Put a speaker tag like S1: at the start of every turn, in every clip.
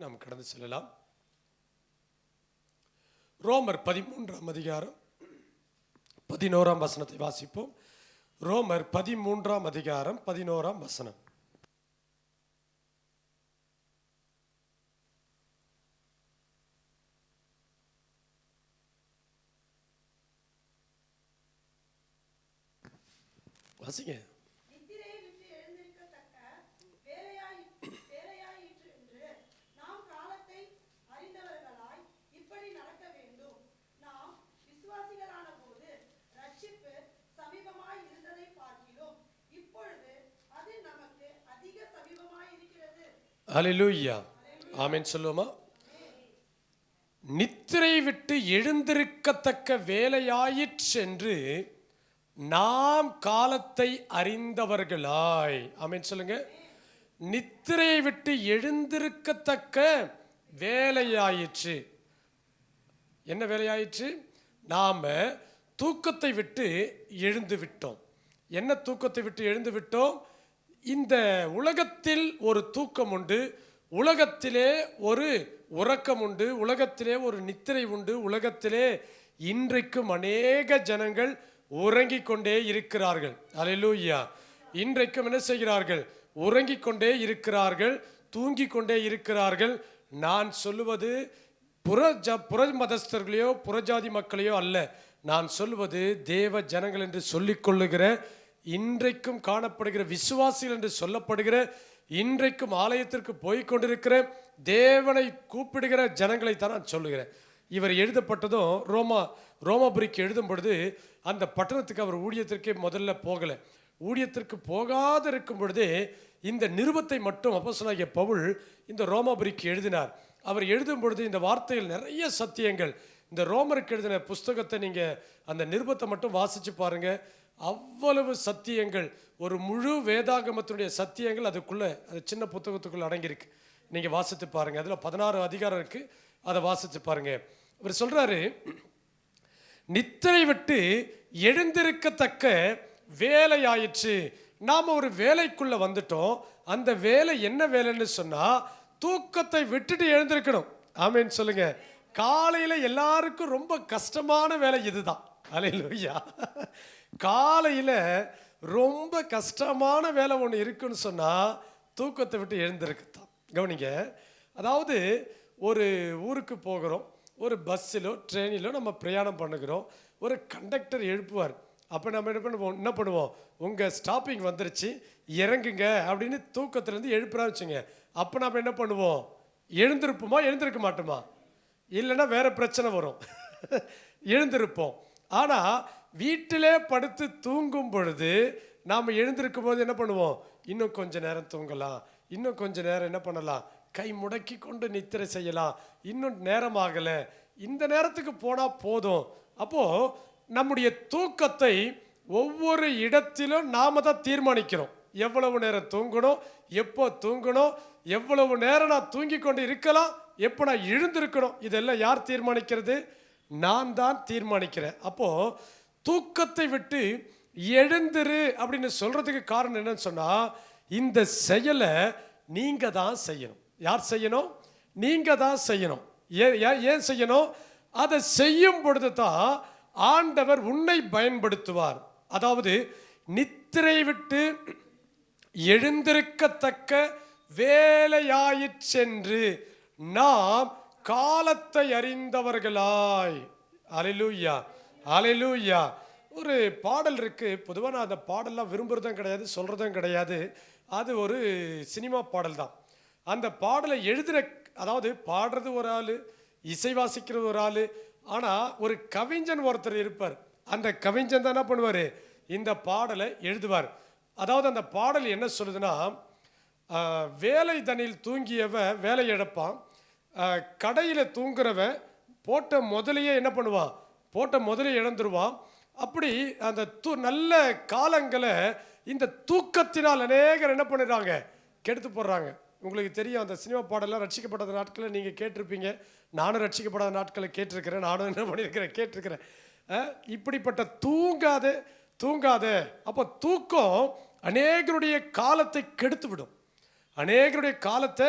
S1: நாம் கடந்து செல்லலாம். ரோமர் 13ஆம் அதிகாரம் 11ஆம் வசனத்தை வாசிப்போம். ரோமர் 13ஆம் அதிகாரம் 11ஆம் வசனம். வாசிங்க. அல்லேலூயா, ஆமென் சொல்லுவோமா? நித்திரை விட்டு எழுந்திருக்கத்தக்க வேலையாயிற்றென்று நாம் காலத்தை அறிந்தவர்களாய். ஆமென் சொல்லுங்க. நித்திரை விட்டு எழுந்திருக்கத்தக்க வேலையாயிற்று. என்ன வேலையாயிற்று? நாம தூக்கத்தை விட்டு எழுந்து விட்டோம். என்ன தூக்கத்தை விட்டு எழுந்து விட்டோம்? இந்த உலகத்தில் ஒரு தூக்கம் உண்டு, உலகத்திலே ஒரு உறக்கம் உண்டு, உலகத்திலே ஒரு நித்திரை உண்டு. உலகத்திலே இன்றைக்கும் அநேக ஜனங்கள் உறங்கிக் கொண்டே இருக்கிறார்கள். அல்லேலூயா. இன்றைக்கும் என்ன செய்கிறார்கள்? உறங்கிக் கொண்டே இருக்கிறார்கள், தூங்கிக் கொண்டே இருக்கிறார்கள். நான் சொல்லுவது புற மதஸ்தர்களையோ புறஜாதி மக்களையோ அல்ல. நான் சொல்லுவது தேவ ஜனங்கள் என்று சொல்லிக் கொள்ளுகிற, இன்றைக்கும் காணப்படுகிற விசுவாசிகள் என்று சொல்லப்படுகிற, இன்றைக்கும் ஆலயத்திற்கு போய்கொண்டிருக்கிற, தேவனை கூப்பிடுகிற ஜனங்களை தான் நான் சொல்லுகிறேன். இவர் எழுதப்பட்டதும் ரோமாபுரிக்கு எழுதும் பொழுது அந்த பட்டணத்துக்கு அவர் ஊழியத்திற்கே முதல்ல போகலை. ஊழியத்திற்கு போகாது இருக்கும் பொழுதே இந்த நிருபத்தை மட்டும் அப்போஸ்தலனாகிய பவுல் இந்த ரோமாபுரிக்கு எழுதினார். அவர் எழுதும் பொழுது இந்த வார்த்தையில் நிறைய சத்தியங்கள், இந்த ரோமருக்கு எழுதின புஸ்தகத்தை நீங்கள் அந்த நிருபத்தை மட்டும் வாசித்து பாருங்கள். அவ்வளவு சத்தியங்கள், ஒரு முழு வேதாகமத்தினுடைய சத்தியங்கள் அதுக்குள்ளே, அது சின்ன புத்தகத்துக்குள்ளே அடங்கியிருக்கு. நீங்கள் வாசித்து பாருங்கள். அதில் 16 அதிகாரம் இருக்குது, அதை வாசித்து பாருங்கள். இவர் சொல்கிறாரு, நித்திரை விட்டு எழுந்திருக்கத்தக்க வேலையாயிற்று. நாம் ஒரு வேலைக்குள்ளே வந்துட்டோம். அந்த வேலை என்ன வேலைன்னு சொன்னால், தூக்கத்தை விட்டுட்டு எழுந்திருக்கணும். ஆமேன்னு சொல்லுங்க. காலையில் எல்லாருக்கும் ரொம்ப கஷ்டமான வேலை இதுதான். அல்லேலூயா. காலையில் ரொம்ப கஷ்டமான வேலை ஒன்று இருக்குன்னு சொன்னால் தூக்கத்தை விட்டு எழுந்திருக்குத்தான். கவனிங்க. அதாவது ஒரு ஊருக்கு போகிறோம், ஒரு பஸ்ஸிலோ ட்ரெயினிலோ நம்ம பிரயாணம் பண்ணுகிறோம். ஒரு கண்டக்டர் எழுப்புவார். அப்போ நம்ம என்ன பண்ணுவோம்? உங்கள் ஸ்டாப்பிங் வந்துருச்சு, இறங்குங்க அப்படின்னு தூக்கத்துலேருந்து எழுப்புறான்னு வச்சுங்க. அப்போ நம்ம என்ன பண்ணுவோம்? எழுந்திருப்போமா? எழுந்திருக்க மாட்டோமா? இல்லைன்னா வேறு பிரச்சனை வரும். எழுந்திருப்போம். ஆனால் வீட்டிலே படுத்து தூங்கும் பொழுது நாம் எழுந்திருக்கும் போது என்ன பண்ணுவோம்? இன்னும் கொஞ்சம் நேரம் தூங்கலாம், இன்னும் கொஞ்சம் நேரம் என்ன பண்ணலாம், கை முடக்கி கொண்டு நித்திரை செய்யலாம், இன்னும் நேரம் ஆகலை, இந்த நேரத்துக்கு போனால் போதும். அப்போது நம்முடைய தூக்கத்தை ஒவ்வொரு இடத்திலும் நாம் தான் தீர்மானிக்கிறோம். எவ்வளவு நேரம் தூங்கணும், எப்போ தூங்கணும், எவ்வளவு நேரம் நான் தூங்கி கொண்டு இருக்கலாம், எப்போ நான் எழுந்திருக்கணும், இதெல்லாம் யார் தீர்மானிக்கிறது? நான் தான் தீர்மானிக்கிறேன். அப்போது தூக்கத்தை விட்டு எழுந்திரு அப்படின்னு சொல்கிறதுக்கு காரணம் என்னன்னு சொன்னால், இந்த செயலை நீங்கள் தான் செய்யணும். யார் செய்யணும்? நீங்கள் தான் செய்யணும். ஏன் செய்யணும்? அதை செய்யும் பொழுது தான் ஆண்டவர் உன்னை பயன்படுத்துவார். அதாவது நித்திரை விட்டு எழுந்திருக்கத்தக்க வேலையாயிற்றென்று நாம் காலத்தை அறிந்தவர்களாய். அல்லேலூயா, அல்லேலூயா. ஒரு பாடல் இருக்குது. பொதுவாக நான் அந்த பாடல்லாம் விரும்புகிறதும் கிடையாது, சொல்கிறதும் கிடையாது. அது ஒரு சினிமா பாடல் தான். அந்த பாடலை அதாவது பாடுறது ஒரு ஆள், இசை வாசிக்கிறது ஒரு ஆள். ஆனால் ஒரு கவிஞன் ஒருத்தர் இருப்பார். அந்த கவிஞன் தான் என்ன பண்ணுவார்? இந்த பாடலை எழுதுவார். அதாவது அந்த பாடல் என்ன சொல்லுதுன்னா, வேலை தனியில் தூங்கியவன் வேலை இழப்பான், கடையில் தூங்குறவன் போட்ட முதலையே என்ன பண்ணுவான்? போட்ட முதலே இழந்துருவான். அப்படி அந்த நல்ல காலங்களை இந்த தூக்கத்தினால் அநேகர் என்ன பண்ணிடுறாங்க? கெடுத்து போடுறாங்க. உங்களுக்கு தெரியும், அந்த சினிமா பாடலாம் ரட்சிக்கப்படாத நாட்களை நீங்கள் கேட்டிருப்பீங்க. நானும் ரட்சிக்கப்படாத நாட்களை கேட்டிருக்கிறேன். நானும் என்ன பண்ணியிருக்கிறேன்? கேட்டிருக்கிறேன். இப்படிப்பட்ட தூங்காத. அப்போ தூக்கம் அநேகருடைய காலத்தை கெடுத்து விடும். அநேகருடைய காலத்தை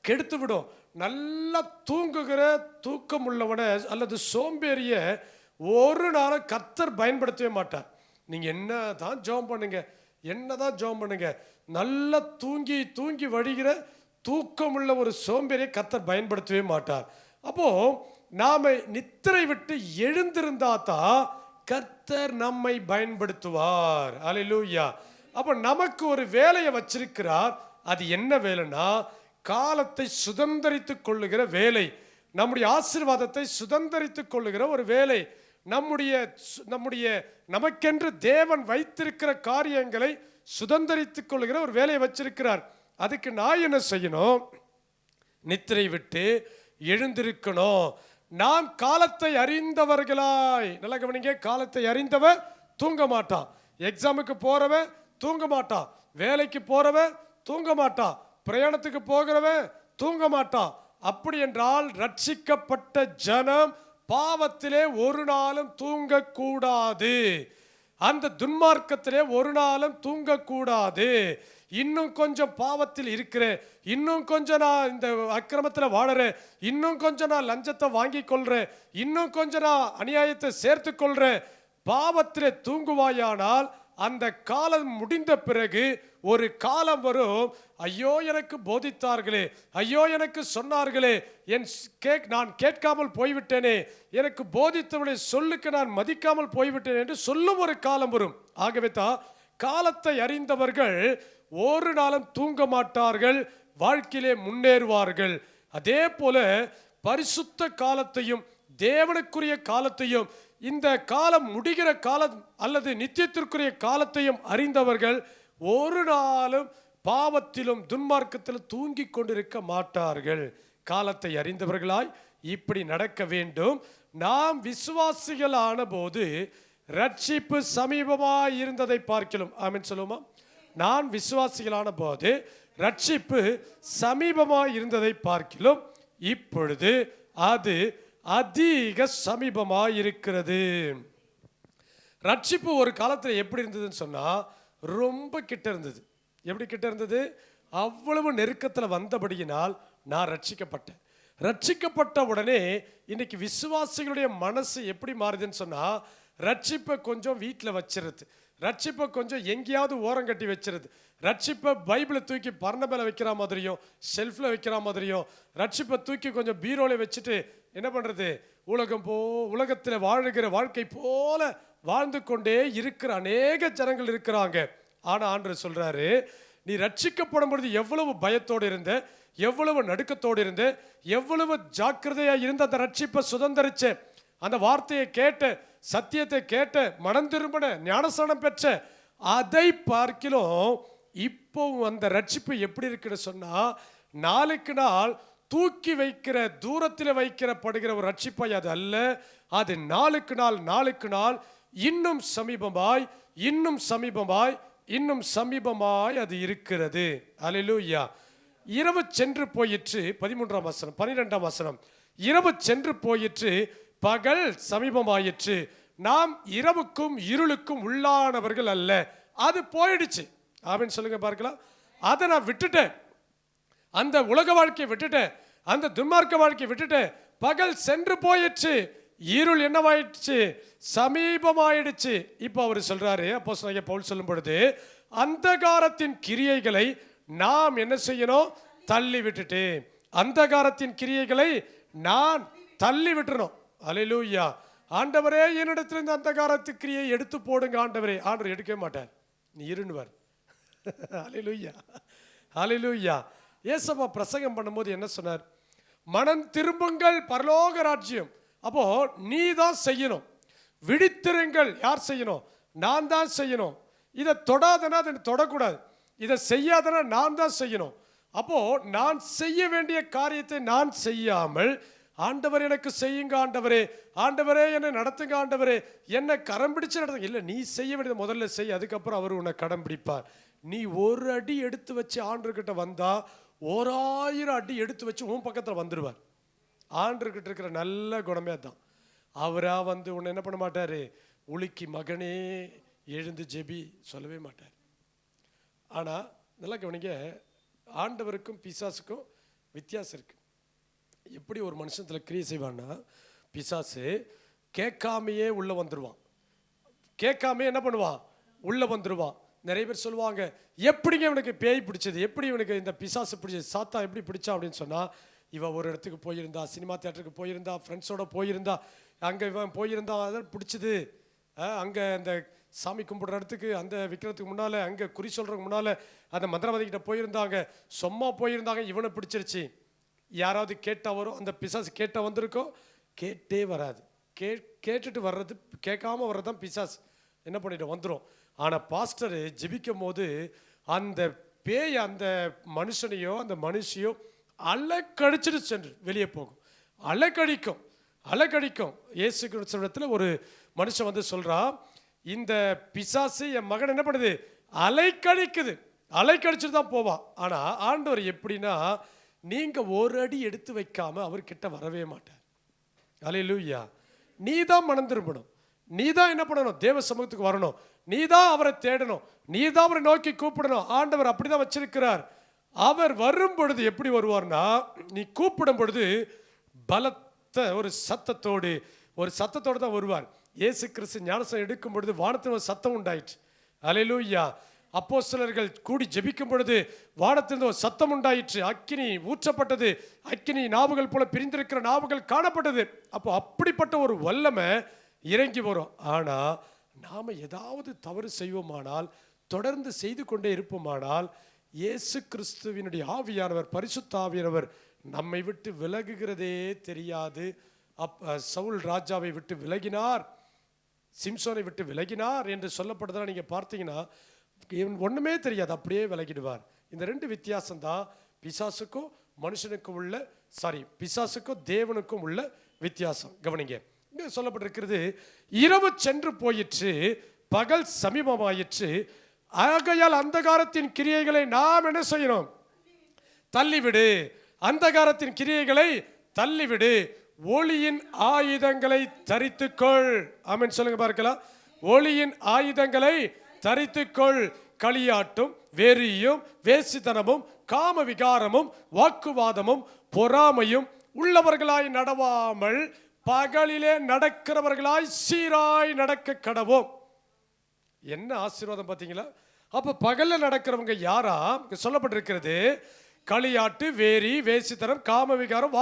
S1: கெடுத்து விடும். நல்லா தூங்குகிற தூக்கம் உள்ளவனை அல்லது சோம்பேறிய ஒரு நாளும் கர்த்தர் பயன்படுத்தவே மாட்டார். நீங்க என்ன தான் ஜெபம் பண்ணுங்க, என்னதான் ஜெபம் பண்ணுங்க, நல்லா தூங்கி தூங்கி வழிகிற தூக்கம் உள்ள ஒரு சோம்பேறியை கர்த்தர் பயன்படுத்தவே மாட்டார். அப்போ நாம நித்திரை விட்டு எழுந்திருந்தா தான் கர்த்தர் நம்மை பயன்படுத்துவார். அல்லேலூயா. அப்போ நமக்கு ஒரு வேலையை வச்சிருக்கிறார். அது என்ன வேலைன்னா, காலத்தை சுதந்தரித்துக் கொள்ளுகிற வேலை, நம்முடைய ஆசீர்வாதத்தை சுதந்தரித்துக் கொள்ளுகிற ஒரு வேலை, நம்முடைய நமக்கென்று தேவன் வைத்திருக்கிற காரியங்களை சுதந்தரித்துக் கொள்ளுகிற ஒரு வேலையை வச்சிருக்கிறார். அதுக்கு நான் என்ன செய்யணும்? நித்திரை விட்டு எழுந்திருக்கணும். நாம் காலத்தை அறிந்தவர்களாய், நல்லா கவனிங்க, காலத்தை அறிந்தவன் தூங்க மாட்டான். எக்ஸாமுக்கு போறவன் தூங்க மாட்டான், வேலைக்கு போறவன் தூங்க மாட்டான், பிரயாணத்துக்கு போகிறவன் தூங்க மாட்டான். அப்படி என்றால் ரட்சிக்கப்பட்ட ஜனம் பாவத்திலே ஒரு நாளும் தூங்கக்கூடாது, அந்த துன்மார்க்கத்திலே ஒரு நாளும் தூங்கக்கூடாது. இன்னும் கொஞ்சம் பாவத்தில் இருக்கிறேன், இன்னும் கொஞ்சம் நான் இந்த அக்கிரமத்தில் வாழறேன், இன்னும் கொஞ்சம் நான் லஞ்சத்தை வாங்கி கொள்றேன், இன்னும் கொஞ்சம் நான் அநியாயத்தை சேர்த்து கொள்றேன், பாவத்திலே தூங்குவாயானால் அந்த காலம் முடிந்த பிறகு ஒரு காலம் வரும், ஐயோ எனக்கு போதித்தார்களே, ஐயோ எனக்கு சொன்னார்களே, நான் கேட்காமல் போய்விட்டேனே, எனக்கு போதித்தவளை சொல்லுக்கு நான் மதிக்காமல் போய்விட்டேன் என்று சொல்லும் ஒரு காலம் வரும். ஆகவே தான் காலத்தை அறிந்தவர்கள் ஒரு நாளும் தூங்க மாட்டார்கள், வாழ்க்கையிலே முன்னேறுவார்கள். அதே போல பரிசுத்த காலத்தையும் தேவனுக்குரிய காலத்தையும் இந்த காலம் முடிகிற காலம் அல்லது நித்தியத்திற்குரிய காலத்தையும் அறிந்தவர்கள் ஒரு நாளும் பாவத்திலும் துன்மார்க்கத்திலும் தூங்கி கொண்டிருக்க மாட்டார்கள். காலத்தை அறிந்தவர்களாய் இப்படி நடக்க வேண்டும். நாம் விசுவாசிகள் ஆன போது ரட்சிப்பு சமீபமாய் இருந்ததை பார்க்கலாம். ஆமென் சொல்லுமா? நான் விசுவாசிகளான போது ரட்சிப்பு சமீபமாய் இருந்ததை பார்க்கலாம், இப்பொழுது அது அதிக சமீபமாய் இருக்கிறது. ரட்சிப்பு ஒரு காலத்தில் எப்படி இருந்ததுன்னு சொன்னா, ரொம்ப கிட்ட இருந்தது. எப்படி கிட்ட இருந்தது? அவ்வளவு நெருக்கத்தில் வந்தபடியினால் நான் ரட்சிக்கப்பட்டேன். ரட்சிக்கப்பட்ட உடனே இன்னைக்கு விசுவாசிகளுடைய மனசு எப்படி மாறுதுன்னு சொன்னா, ரட்சிப்பை கொஞ்சம் வீட்டில் வச்சிருது, ரட்சிப்பை கொஞ்சம் எங்கேயாவது ஓரம் கட்டி வச்சிருது, ரட்சிப்பை பைபிளை தூக்கி பரண மேலே வைக்கிற மாதிரியும் ஷெல்ஃபில் வைக்கிற மாதிரியும், ரட்சிப்பை தூக்கி கொஞ்சம் பீரோவில் வச்சுட்டு என்ன பண்ணுறது, உலகத்தில் வாழுகிற வாழ்க்கை போல வாழ்ந்து கொண்டே இருக்கிற அநேக ஜனங்கள் இருக்கிறாங்க. ஆனால் ஆண்டவர் சொல்கிறாரு, நீ ரட்சிக்கப்படும் பொழுது எவ்வளவு பயத்தோடு இருந்த, எவ்வளவு நடுக்கத்தோடு இருந்த, எவ்வளவு ஜாக்கிரதையாக இருந்த அந்த ரட்சிப்பை சுதந்திரிச்ச, அந்த வார்த்தையை கேட்ட, சத்தியத்தை கேட்ட, மனம் திரும்பின, ஞானஸ்நானம் பெற்ற, அதை பார்க்கிலும் இப்போ அந்த ரட்சிப்பு எப்படி இருக்குன்னு சொன்னா, நாளுக்கு நாள் தூக்கி வைக்கிற தூரத்தில் வைக்கிறப்படுகிற ஒரு ரட்சிப்பாய் அது அல்ல. அது நாளுக்கு நாள் நாளுக்கு நாள் இன்னும் சமீபமாய் இன்னும் சமீபமாய் இன்னும் சமீபமாய் அது இருக்கிறது. அல்லேலூயா. இரவு சென்று போயிற்று, 13ஆம் வசனம் 12ஆம் வசனம், இரவு சென்று போயிற்று, பகல் சமீபமாயிற்று, நாம் இரவுக்கும் இருளுக்கும் உள்ளானவர்கள் அல்ல. அது போயிடுச்சு. ஆமென் சொல்லுங்க பார்க்கலாம். அதை நான் விட்டுட்டேன், அந்த உலக வாழ்க்கையை விட்டுட்டேன், அந்த துன்மார்க்க வாழ்க்கையை விட்டுட்டேன். பகல் சென்று போயிடுச்சு, இருள் என்னவாயிடுச்சு? சமீபமாயிடுச்சு. இப்போ அவர் சொல்றாரு, அப்போஸ்தலனாகிய பவுல் சொல்லும் பொழுது, அந்தகாரத்தின் கிரியைகளை நாம் என்ன செய்யணும்? தள்ளி விட்டுட்டு, அந்தகாரத்தின் கிரியைகளை நான் தள்ளி விட்டுறணும். அல்லேலூயா. ஆண்டவரே, என்னிடத்துல இந்த அந்தகாரத்து கிரியை எடுத்து போடுங்க ஆண்டவரே. ஆண்டவர் எடுக்கவே மாட்டார், நீ இருண்டுவார். அல்லேலூயா, அல்லேலூயா. ஏசப்பா பிரசங்கம் பண்ணும்போது என்ன சொன்னார்? மனம் திரும்புங்கள், பரலோக ராஜ்யம். அப்போ நீ தான் செய்யணும். விழித்திருங்கள், யார் செய்யணும்? நான் தான் செய்யணும். இதை தொடாதனா அதை தொடக்கூடாது, இதை செய்யாதனா நான் தான் செய்யணும். அப்போ நான் செய்ய வேண்டிய காரியத்தை நான் செய்யாமல், ஆண்டவர் எனக்கு செய்யுங்க ஆண்டவரே, ஆண்டவரே என்னை நடத்துங்க ஆண்டவரே, என்னை கரம் பிடிச்சு நடத்துங்க. இல்லை, நீ செய்ய வேண்டியது முதல்ல செய், அதுக்கப்புறம் அவர் உன்னை கடம் பிடிப்பார். நீ ஒரு அடி எடுத்து வச்சு ஆண்டர்கிட்ட வந்தா 1000 அடி எடுத்து வச்சு உன் பக்கத்தில் வந்துடுவார். ஆண்டர்கிட்ட இருக்கிற நல்ல குணமே தான். அவரா வந்து உன்னை என்ன பண்ண மாட்டார்? உலுக்கி மகனே எழுந்து ஜெபி சொல்லவே மாட்டார். ஆனால் நல்லா கவனிங்க, ஆண்டவருக்கும் பிசாசுக்கும் வித்தியாசம் இருக்கு. எப்படி ஒரு மனுஷத்துல கிரியை செய்வான்னா, பிசாசு கேட்காமையே உள்ள வந்துருவான். கேட்காமே என்ன பண்ணுவான், உள்ள வந்துருவான். நிறைய பேர் சொல்லுவாங்க, எப்படிங்க இவனுக்கு பேய் பிடிச்சது, எப்படி இவனுக்கு இந்த பிசாசு பிடிச்சது, சாத்தா எப்படி பிடிச்சா அப்படின்னு சொன்னா, இவன் ஒரு இடத்துக்கு போயிருந்தா, சினிமா தியேட்டருக்கு போயிருந்தா, ஃப்ரெண்ட்ஸோட போயிருந்தா, அங்கே இவன் போயிருந்தா, அதான் பிடிச்சது. அங்கே அந்த சாமி கும்பிடுற இடத்துக்கு, அந்த விற்கிறதுக்கு முன்னால், அங்கே குறி சொல்கிறதுக்கு முன்னால் அந்த மந்திரவாதிகிட்ட போயிருந்தாங்க, சும்மா போயிருந்தாங்க, இவனை பிடிச்சிருச்சு. யாராவது கேட்டால் வரும், அந்த பிசாசு கேட்டால் வந்திருக்கோம், கேட்டே வராது. கேட்டுட்டு வர்றது, கேட்காம வர்றது தான் பிசாசு என்ன பண்ணிட்டு வந்துடும். ஆனால் பாஸ்டர் ஜெபிக்கும் போது அந்த பேய் அந்த மனுஷனையோ அந்த மனுஷியோ அலைக்கடிச்சிட்டு சென்று வெளியே போகும். அலைக்கடிக்கும். இயேசு கிறிஸ்துவிடத்தில் ஒரு மனுஷன் வந்து சொல்கிறான், இந்த பிசாசு என் மகன் என்ன பண்ணுது, அலைக்கடிச்சிட்டு தான் போவான். ஆனால் ஆண்டவர் எப்படின்னா, நீங்கள் ஒரு அடி எடுத்து வைக்காம அவர்கிட்ட வரவே மாட்டார். அல்லேலூயா. நீ தான் மனம் திரும்பணும், நீ தான் என்ன பண்ணணும், தேவ சமூகத்துக்கு வரணும், நீ தான் அவரை தேடணும், நீ தான் அவரை நோக்கி கூப்பிடணும். ஆண்டவர் அப்படிதான் வச்சிருக்கிறார். அவர் வரும் பொழுது எப்படி வருவார்னா, நீ கூப்பிடும் பொழுது பலத்த ஒரு சத்தத்தோடு தான் வருவார். இயேசு கிறிஸ்து ஞானஸ்நானம் எடுக்கும் பொழுது வானத்தில் ஒரு சத்தம் உண்டாயிற்று. அல்லேலூயா. அப்போஸ்தலர்கள் கூடி ஜெபிக்கும் பொழுது வானத்திலிருந்து ஒரு சத்தம் உண்டாயிற்று. அக்கினி ஊற்றப்பட்டது. அக்கினி நாவுகள் போல பிரிந்திருக்கிற நாவுகள் காணப்பட்டது. அப்போ அப்படிப்பட்ட ஒரு வல்லமை இறங்கி வரும். ஆனால் நாம் ஏதாவது தவறு செய்வோமானால், தொடர்ந்து செய்து கொண்டே இருப்போமானால், இயேசு கிறிஸ்துவினுடைய ஆவியானவர், பரிசுத்த ஆவியானவர் நம்மை விட்டு விலகுகிறதே தெரியாது. சவுல் ராஜாவை விட்டு விலகினார், சிம்சோனை விட்டு விலகினார் என்று சொல்லப்படுறதெல்லாம் நீங்கள் பார்த்தீங்கன்னா ஒன்றுமே தெரியாது, அப்படியே விலகிடுவார். இந்த ரெண்டு வித்தியாசம்தான் பிசாசுக்கும் மனுஷனுக்கும் உள்ள, பிசாசுக்கும் தேவனுக்கும் உள்ள வித்தியாசம். கவனிங்க, இங்கே சொல்லப்பட்டிருக்கிறது, இரவு சென்று போயிற்று, பகல் சமீபமாயிற்று, ஆகையால் அந்தகாரத்தின் கிரியைகளை நாம் என்ன செய்யணும், தள்ளிவிடு. அந்தகாரத்தின் கிரியைகளை தள்ளிவிடு, ஒளியின் ஆயுதங்களை தரித்துக்கொள். ஆமென் சொல்லுங்க பார்க்கலாம். ஒளியின் ஆயுதங்களை தரித்துக்கொள். களியாட்டும் வெறியும் வேசித்தனமும் காம விகாரமும் வாக்குவாதமும் பொறாமையும் உள்ளவர்களாய் நடவாமல் பகலிலே நடக்கிறவர்களாய் சீராய் நடக்க கடவோம். என்ன ஆசீர்வாதம் பார்த்தீங்களா? அப்ப பகல்ல நடக்கிறவங்க யாரா சொல்லப்பட்டிருக்கிறது? களியாட்டு, வேரி, வேசித்தனம், காம விகாரம்,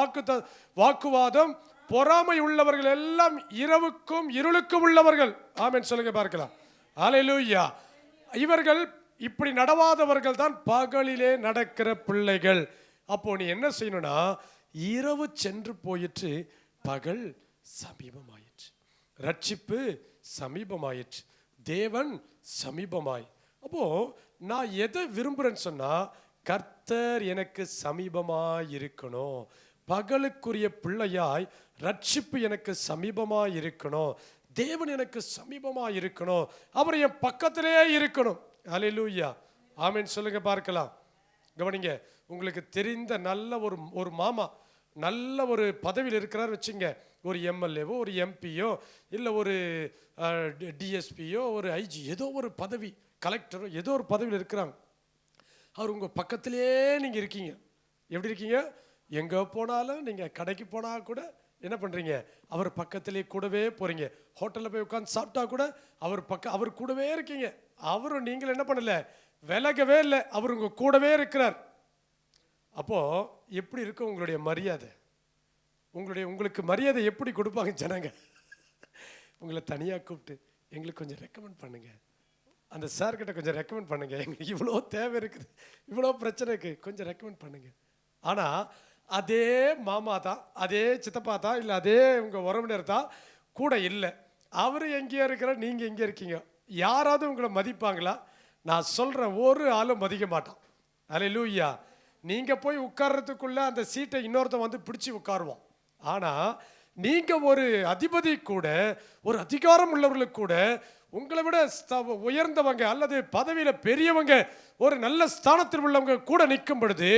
S1: வாக்குவாதம், பொறாமை உள்ளவர்கள் எல்லாம் இரவுக்கும் இருளுக்கும் உள்ளவர்கள். ஆமென் சொல்லுங்க பார்க்கலாம். அல்லேலூயா. இவர்கள் இப்படி நடவாதவர்கள் தான் பகலிலே நடக்கிற பிள்ளைகள். அப்போ நீ என்ன செய்யணும்னா, இரவு சென்று போயிற்று, பகல் சமீபமாயிற்று, ரட்சிப்பு சமீபமாயிற்று, தேவன் சமீபமாய். அப்போ நான் எதை விரும்புறேன்னு சொன்னா, கர்த்தர் எனக்கு சமீபமாய் இருக்கணும், பகலுக்குரிய பிள்ளையாய் ரட்சிப்பு எனக்கு சமீபமாய் இருக்கணும், தேவன் எனக்கு சமீபமாய் இருக்கணும், அவர் என் பக்கத்திலே இருக்கணும். அல்லேலூயா. ஆமென் சொல்லுங்க பார்க்கலாம். கவனிங்க, உங்களுக்கு தெரிந்த நல்ல ஒரு மாமா நல்ல ஒரு பதவியில் இருக்கிறார் வச்சுங்க, ஒரு எம்எல்ஏவோ ஒரு எம்பியோ இல்லை ஒரு டிஎஸ்பியோ ஒரு ஐஜி, ஏதோ ஒரு பதவி, கலெக்டரோ ஏதோ ஒரு பதவியில் இருக்கிறாங்க. அவர் உங்கள் பக்கத்திலே நீங்கள் இருக்கீங்க. எப்படி இருக்கீங்க? எங்கே போனாலும், நீங்கள் கடைக்கு போனால் கூட என்ன பண்ணுறீங்க, அவர் பக்கத்திலே கூடவே போகிறீங்க. ஹோட்டலில் போய் உட்காந்து சாப்பிட்டா கூட அவர் கூடவே இருக்கீங்க. அவரும் நீங்கள் என்ன பண்ணல, விலகவே இல்லை, அவர் உங்கள் கூடவே இருக்கிறார். அப்போது எப்படி இருக்கும் உங்களுடைய மரியாதை? உங்களுக்கு மரியாதை எப்படி கொடுப்பாங்க ஜனங்க? உங்களை தனியாக கூப்பிட்டு எங்களுக்கு கொஞ்சம் ரெக்கமெண்ட் பண்ணுங்க, அந்த சார்கிட்ட கொஞ்சம் ரெக்கமெண்ட் பண்ணுங்க, எங்களுக்கு இவ்வளோ தேவை இருக்குது, இவ்வளோ பிரச்சனை இருக்குது, கொஞ்சம் ரெக்கமெண்ட் பண்ணுங்க. ஆனால் அதே மாமா தான், அதே சித்தப்பா தான், இல்லை அதே உங்கள் உறவினர் தான் கூட இல்லை. அவர் எங்கேயோ இருக்கிற, நீங்கள் எங்கே இருக்கீங்க? யாராவது உங்களை மதிப்பாங்களா? நான் சொல்கிறேன், ஒரு ஆளும் மதிக்க மாட்டான். அல்லேலூயா. நீங்கள் போய் உட்கார்றதுக்குள்ளே அந்த சீட்டை இன்னொருத்தன் வந்து பிடிச்சி உட்காருவோம். ஆனால் நீங்கள் ஒரு அதிபதி கூட, ஒரு அதிகாரம் உள்ளவர்களுக்கு கூட, உங்களை விட உயர்ந்தவங்க அல்லது பதவியில் பெரியவங்க, ஒரு நல்ல ஸ்தானத்தில் உள்ளவங்க கூட நிற்கும் பொழுது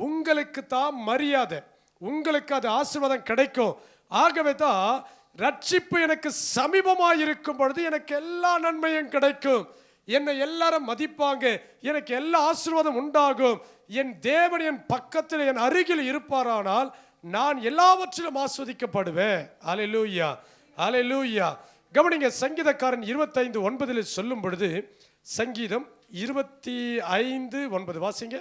S1: உங்களுக்கு தான் மரியாதை, உங்களுக்கு அது ஆசீர்வாதம் கிடைக்கும். ஆகவே தான் ரட்சிப்பு எனக்கு சமீபமாக இருக்கும் பொழுது எனக்கு எல்லா நன்மையும் கிடைக்கும், என்னை எல்லாரும் மதிப்பாங்க, எனக்கு எல்லா ஆசீர்வாதம் உண்டாகும். என் தேவன் என் பக்கத்தில், என் அருகில் இருப்பாரானால் நான் எல்லாவற்றிலும் ஆஸ்வதிக்கப்படுவேன். அல்லேலூயா, அல்லேலூயா. கவனிங்க, சங்கீதக்காரன் 25:9 சொல்லும் பொழுது, சங்கீதம் 25:9 வாசிங்க.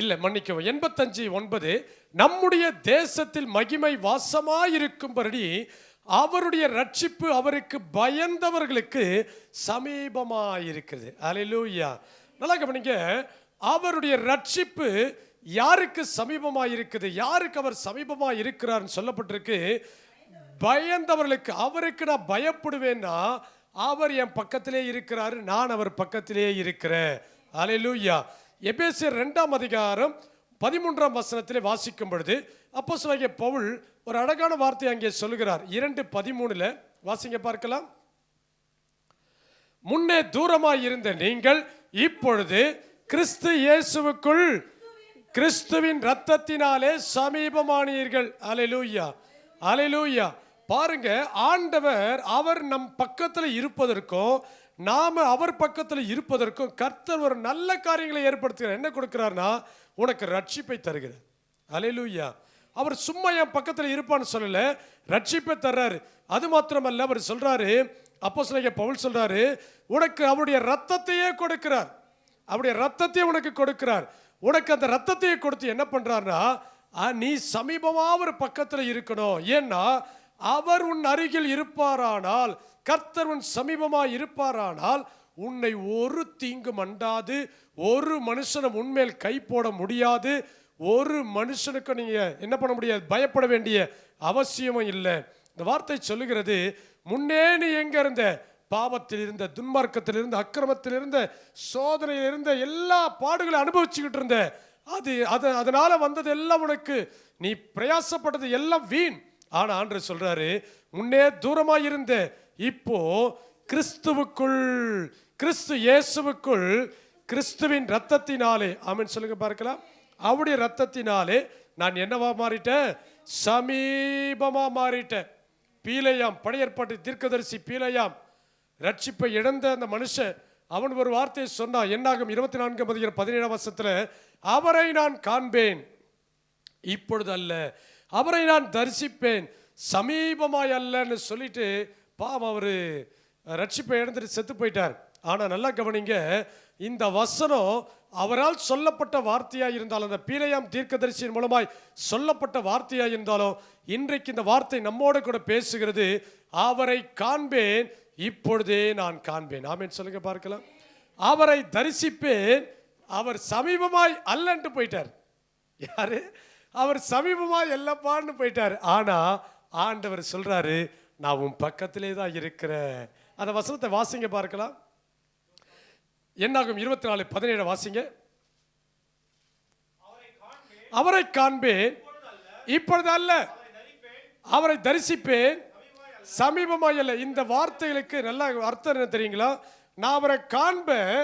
S1: இல்ல, மன்னிக்கவும், 85:9 நம்முடைய தேசத்தில் மகிமை வாசமாயிருக்கும்படி அவருடைய ரட்சிப்பு அவருக்கு பயந்தவர்களுக்கு சமீபமாயிருக்கிறது. அல்லேலூயா. நல்லா கவனிங்க, அவருடைய ரட்சிப்பு யாருக்கு சமீபமாயிருக்குது? யாருக்கு அவர் சமீபமாக இருக்கிறார்னு சொல்லப்பட்டிருக்கு? பயந்தவர்களுக்கு. அவருக்கு நான் பயப்படுவேன்னா அவர் என் பக்கத்திலே இருக்கிறாரு, நான் அவர் பக்கத்திலே இருக்கிறேன். அல்லேலூயா. எபேசியர் 2:13 வாசிக்கும் பொழுது அப்போஸ்தலனாகிய பவுல் ஒரு அழகான வார்த்தை அங்கே சொல்லுகிறார். 2:13 வாசிங்க பார்க்கலாம். முன்னே தூரமாய் இருந்த நீங்கள் இப்பொழுது கிறிஸ்து இயேசுவுக்குள் கிறிஸ்துவின் இரத்தத்தினாலே சமீபமானீர்கள். அல்லேலூயா, அல்லேலூயா. பாருங்க, ஆண்டவர் அவர் நம் பக்கத்தில் இருப்பதற்கும் நாம அவர் பக்கத்தில் இருப்பதற்கும் கர்த்தர் ஒரு நல்ல காரியங்களை ஏற்படுத்துகிறார். என்ன கொடுக்கிறார்னா, உனக்கு ரட்சிப்பை தருகிறார். அல்லேலூயா. அவர் சும்மா என் பக்கத்தில் இருப்பான்னு சொல்லல, ரட்சிப்பை தர்றாரு. அது மாத்திரமல்ல, அவர் சொல்றாரு, அப்போஸ்தலனாகிய பவுல் சொல்றாரு, உனக்கு அவருடைய ரத்தத்தையே கொடுக்கிறார். அவருடைய ரத்தத்தையே உனக்கு கொடுக்கிறார். உனக்கு அந்த ரத்தத்தையே கொடுத்து என்ன பண்றாருன்னா, நீ சமீபமா ஒரு பக்கத்தில் இருக்கணும். ஏன்னா அவர் உன் அருகில் இருப்பாரானால், கர்த்தர் உன் சமீபமாக இருப்பாரானால் உன்னை ஒரு தீங்கு மண்டாது, ஒரு மனுஷனும் உன்மேல் கை போட முடியாது, ஒரு மனுஷனுக்கு நீங்க என்ன பண்ண முடியாது, பயப்பட வேண்டிய அவசியமும் இல்லை. இந்த வார்த்தை சொல்லுகிறது, முன்னே நீ எங்க இருந்த? பாவத்தில் இருந்த, துன்மார்க்கத்தில் இருந்த, அக்கிரமத்தில் இருந்த, சோதனையில் இருந்த, எல்லா பாடுகளை அனுபவிச்சுக்கிட்டு இருந்த. அதனால வந்தது எல்லாம் உனக்கு, நீ பிரயாசப்பட்டது எல்லாம் வீண். ஆனா ஆண்டவர் சொல்றாரு, முன்னே தூரமாய் இருந்த, இப்போ கிறிஸ்துவுக்குள், கிறிஸ்து இயேசுவுக்குள் கிறிஸ்துவின் ரத்தத்தினாலே, ஆமென் சொல்லுங்க பார்க்கலாம், அவருடைய ரத்தத்தினாலே நான் என்னவா மாறிட்டேன்? சமீபமா மாறிட்டேன். பீலையாம், பழைய ஏற்பாட்டு தீர்க்கதரிசி பீலையாம் ரட்சிப்பை இழந்த அந்த மனுஷன், அவன் ஒரு வார்த்தையை சொன்னான். என்னாகும் 24:17 அவரை நான் காண்பேன், இப்பொழுது அல்ல, அவரை நான் தரிசிப்பேன், சமீபமாய் அல்லன்னு சொல்லிட்டு பாவம் அவரு ரட்சிப்பை இழந்துட்டு செத்து போயிட்டார். ஆனா நல்லா கவனிங்க, இந்த வசனம் அவரால் சொல்லப்பட்ட வார்த்தையாக இருந்தாலும், அந்த பீலையாம் தீர்க்கதரிசியின் மூலமாய் சொல்லப்பட்ட வார்த்தையாக இருந்தாலும், இன்றைக்கு இந்த வார்த்தை நம்மோடு கூட பேசுகிறது. அவரை காண்பேன், இப்பொழுதே நான் காண்பேன். ஆமென் சொல்லுங்க பார்க்கலாம். அவரை தரிசிப்பேன், அவர் சமீபமாய் அல்லன்ட்டு போயிட்டார். யாரு? அவர் சமீபமாய் இல்லப்பான்னு போயிட்டார். ஆனா ஆண்டவர் சொல்றாரு, நான் உன் பக்கத்திலே தான் இருக்கிறேன். அந்த வசனத்தை வாசிங்க பார்க்கலாம். என்னாகும் 24:17 வாசிங்க. அவரை காண்பேன், இப்பொழுது அல்ல, அவரை தரிசிப்பேன், சமீபமாய் அல்ல. இந்த வார்த்தைகளுக்கு நல்ல அர்த்தம் என்ன தெரியுங்களா? நான் அவரை காண்பேன்,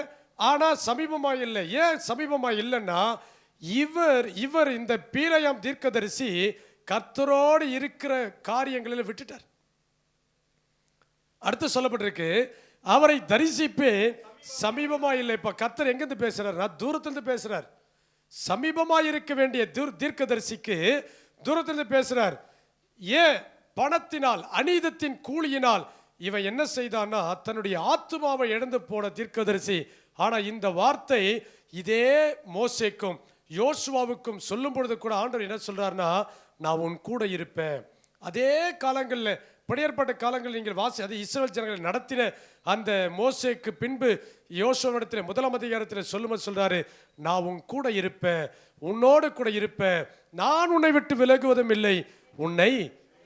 S1: ஆனா சமீபமாய் இல்லை. ஏன் சமீபமாய் இல்லைன்னா, இவர் இந்த பீலையாம் தீர்க்கதரிசி கர்த்தரோடு இருக்கிற காரியங்களில் விட்டுட்டார். அடுத்து சொல்லப்பட்டிருக்கு, அவரை தரிசிப்பேன், சமீபமா இல்லை. இப்ப கர்த்தர் எங்கிருந்து பேசுறாரு? தூரத்திலிருந்து பேசுறார். சமீபமா இருக்க வேண்டிய தீர்க்கதரிசிக்கு தூரத்திலிருந்து பேசுறார். ஏன்? பணத்தினால், அநீதத்தின் கூலியினால் இவன் என்ன செய்தான்னா, தன்னுடைய ஆத்துமாவை இழந்து போன தீர்க்கதரிசி. ஆனா இந்த வார்த்தை இதே மோசேக்கும் யோசுவாவுக்கும் சொல்லும் பொழுது கூட ஆண்டவர் என்ன சொல்றாருன்னா, நான் உன் கூட இருப்பேன். அதே காலங்களில், பழையேற்பாட்டு காலங்களில் நீங்கள் வாசி, அது இஸ்ரவேல் ஜனங்களை நடத்தின அந்த மோசேக்கு பின்பு யோசுவாவிடத்தில் 1ஆம் அதிகாரத்தில் சொல்லும்போது சொல்றாரு, நான் உன் கூட இருப்பேன், உன்னோடு கூட இருப்பேன், நான் உன்னை விட்டு விலகுவதும் இல்லை, உன்னை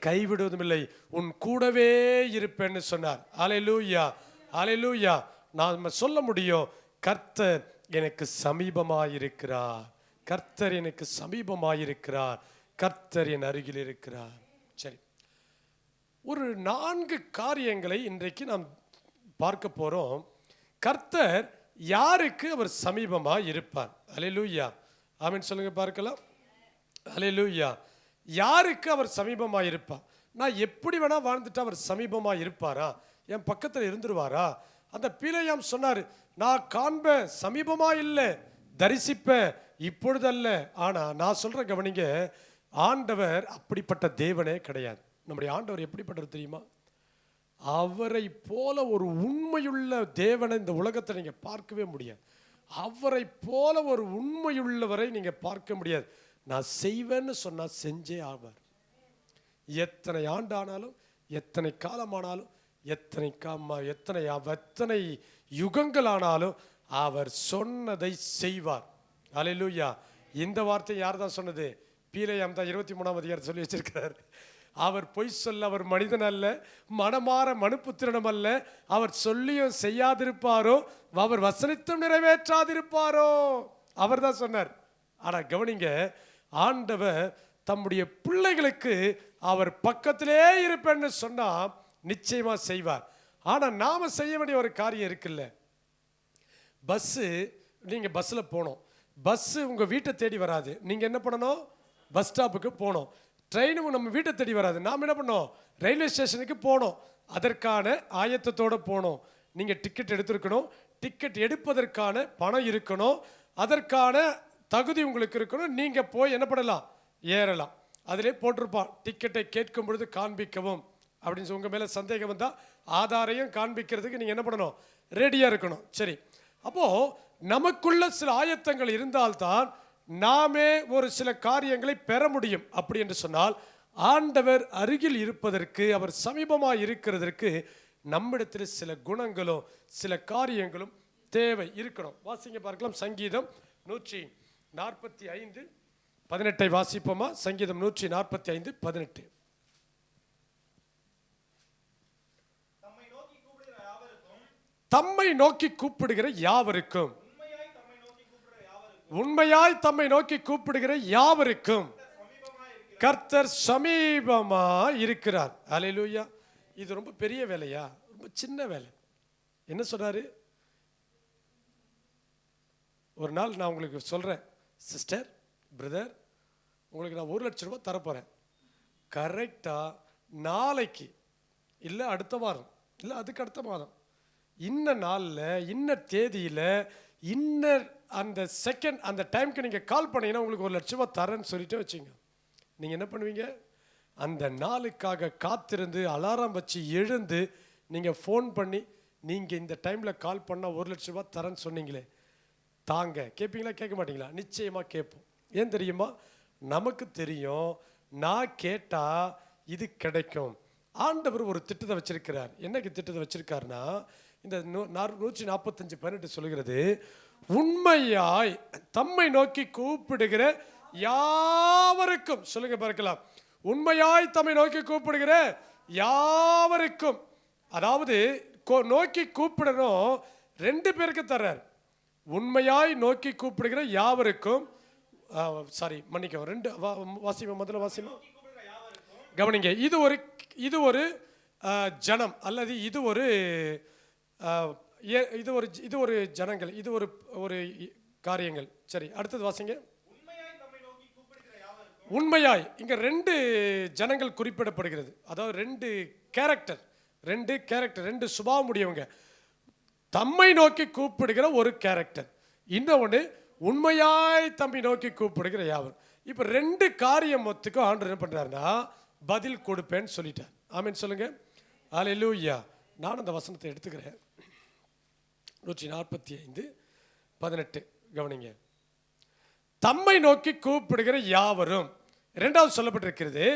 S1: கைவிடுவதும் இல்லை, உன் கூடவே இருப்பேன்னு சொன்னார். அல்லேலூயா, அல்லேலூயா. நாம் சொல்ல முடியும், கர்த்தர் எனக்கு சமீபமாயிருக்கிறார், கர்த்தர் எனக்கு சமீபமாயிருக்கிறார், கர்த்தர் என் அருகில் இருக்கிறார். சரி, ஒரு 4 காரியங்களை இன்றைக்கு நாம் பார்க்க போறோம். கர்த்தர் யாருக்கு அவர் சமீபமாக இருப்பார்? அல்லேலூயா, ஆமென் சொல்லுங்க பார்க்கலாம். அல்லேலூயா. யாருக்கு அவர் சமீபமாக இருப்பார்? நான் எப்படி வேணா வாழ்ந்துட்டு அவர் சமீபமாக இருப்பாரா? என் பக்கத்தில் இருந்துருவாரா? அந்த பீலேயாம் சொன்னார், நான் காண்பேன், சமீபமாக இல்லை, தரிசிப்பேன், இப்பொழுதல்ல. ஆனால் நான் சொல்கிறேன் கவனிங்க, ஆண்டவர் அப்படிப்பட்ட தேவனே கிடையாது. நம்முடைய ஆண்டவர் எப்படிப்பட்டவர் தெரியுமா? அவரை போல ஒரு உண்மையுள்ள தேவனை இந்த உலகத்தை நீங்கள் பார்க்கவே முடியாது. அவரை போல ஒரு உண்மையுள்ளவரை நீங்கள் பார்க்க முடியாது. நான் செய்வேன்னு சொன்னால் செஞ்சே ஆவார். எத்தனை ஆண்டானாலும், எத்தனை காலமானாலும், எத்தனை யுகங்கள் ஆனாலும் அவர் சொன்னதை செய்வார். அல்லேலூயா. இந்த வார்த்தை யார் தான் சொன்னது? பீலேயாம் தான் 23ஆம் அதிகாரம் சொல்லி வச்சிருக்கிறார். அவர் பொய் சொல்ல அவர் மனிதன் அல்ல, மனமாற மனுப்புத்திரனும் அல்ல. அவர் சொல்லியும் செய்யாதிருப்பாரோ, அவர் வசனித்தும் நிறைவேற்றாதிருப்பாரோ. அவர் தான் சொன்னார். ஆனால் கவனிங்க, ஆண்டவர் தம்முடைய பிள்ளைகளுக்கு அவர் பக்கத்திலே இருப்பேன்னு சொன்னா நிச்சயமா செய்வார். ஆனால் நாம செய்ய வேண்டிய ஒரு காரியம் இருக்குல்ல. நீங்க பஸ்ல போனோம், பஸ் உங்க வீட்டை தேடி வராது. நீங்க என்ன பண்ணணும்? பஸ் ஸ்டாப்புக்கு போனோம். ட்ரெயினும் நம்ம வீட்டை தேடி வராது. நாம் என்ன பண்ணோம்? ரயில்வே ஸ்டேஷனுக்கு போனோம். அதற்கான ஆயத்தத்தோடு போனோம். நீங்கள் டிக்கெட் எடுத்திருக்கணும். டிக்கெட் எடுப்பதற்கான பணம் இருக்கணும். அதற்கான தகுதி உங்களுக்கு இருக்கணும். நீங்கள் போய் என்ன பண்ணலாம்? ஏறலாம். அதிலே போட்டிருப்பான், டிக்கெட்டை கேட்கும் பொழுது காண்பிக்கவும் அப்படின்னு சொல்லி. உங்கள் மேலே சந்தேகம் வந்தால் ஆதாரையும் காண்பிக்கிறதுக்கு நீங்கள் என்ன பண்ணணும்? ரெடியாக இருக்கணும். சரி, அப்போது நமக்குள்ள சில ஆயத்தங்கள் இருந்தால்தான் நாமே ஒரு சில காரியங்களை பெற முடியும். அப்படி என்று சொன்னால் ஆண்டவர் அருகில் இருப்பதற்கு, அவர் சமீபமாக இருக்கிறதற்கு நம்மிடத்தில் சில குணங்களும் சில காரியங்களும் தேவை இருக்கணும். வாசிங்க பார்க்கலாம். சங்கீதம் 145:18 வாசிப்போமா? சங்கீதம் 145:18. தம்மை நோக்கி கூப்பிடுகிற யாவருக்கும், உண்மையாய் தம்மை நோக்கி கூப்பிடுகிற யாவருக்கும் கர்த்தர் சமீபமா இருக்கிறார். அல்லேலூயா. இது ரொம்ப பெரிய வேலையா? ரொம்ப சின்ன வேலை. என்ன சொல்றாரு? ஒரு நாள் நான் உங்களுக்கு சொல்றேன், சிஸ்டர், பிரதர், உங்களுக்கு நான் 1 லட்சம் ரூபாய் தரப்போறேன். கரெக்டா நாளைக்கு, இல்லை அடுத்த வாரம், இல்லை அதுக்கு அடுத்த மாதம், இன்ன நாளில், இன்ன தேதியில், இன்ன அந்த செகண்ட், அந்த டைமுக்கு நீங்கள் கால் பண்ணீங்கன்னா உங்களுக்கு 1 லட்சம் ரூபாய் தரேன்னு சொல்லிட்டு வச்சுங்க. நீங்கள் என்ன பண்ணுவீங்க? அந்த நாளுக்காக காத்திருந்து அலாரம் வச்சு எழுந்து நீங்கள் ஃபோன் பண்ணி, நீங்கள் இந்த டைமில் கால் பண்ணால் 1 லட்சம் ரூபாய் தரேன்னு சொன்னீங்களே, தாங்க. கேட்பீங்களா? கேட்க மாட்டீங்களா? நிச்சயமாக கேட்போம். ஏன் தெரியுமா? நமக்கு தெரியும், நான் கேட்டால் இது கிடைக்கும். ஆண்டவர் ஒரு திட்டத்தை வச்சிருக்கிறார். என்னைக்கு திட்டத்தை வச்சிருக்காருன்னா, இந்த 145:18 சொல்லுகிறது, உண்மையாய் தம்மை நோக்கி கூப்பிடுகிற யாவருக்கும். சொல்லுங்க பார்க்கலாம். உண்மையாய் தம்மை நோக்கி கூப்பிடுகிற யாவருக்கும். அதாவது நோக்கி கூப்பிடணும், 2 பேருக்கு தர்றார். உண்மையாய் நோக்கி கூப்பிடுகிற யாவருக்கும், சாரி மன்னிக்கவும், 2 வாசிமா, முதல்ல வாசிமா, கவனிங்க. இது ஒரு ஜனம், அல்லது இது ஒரு ஜனங்கள், இது ஒரு காரியங்கள். சரி, அடுத்தது வாசிங்க. உண்மையாய், இங்க 2 ஜனங்கள் குறிப்பிடப்படுகிறது. அதாவது 2 கேரக்டர், 2 சுபாவம் உடையவங்க. தம்மை நோக்கி கூப்பிடுகிற ஒரு கேரக்டர், இன்னொன்று உண்மையாய் தம்மை நோக்கி கூப்பிடுகிற யாவர். இப்போ 2 காரியம் மொத்துக்கும் ஆண்டவர் என்ன பண்றாருன்னா, பதில் கொடுப்பேன்னு சொல்லிட்டார். ஆமென் சொல்லுங்க. அல்லேலூயா. நான் அந்த வசனத்தை எடுத்துக்கிறேன். 145:18 கவனிங்க. தம்மை நோக்கி கூப்பிடுகிற யாவரும், 2வது சொல்லப்பட்டிருக்கிறது,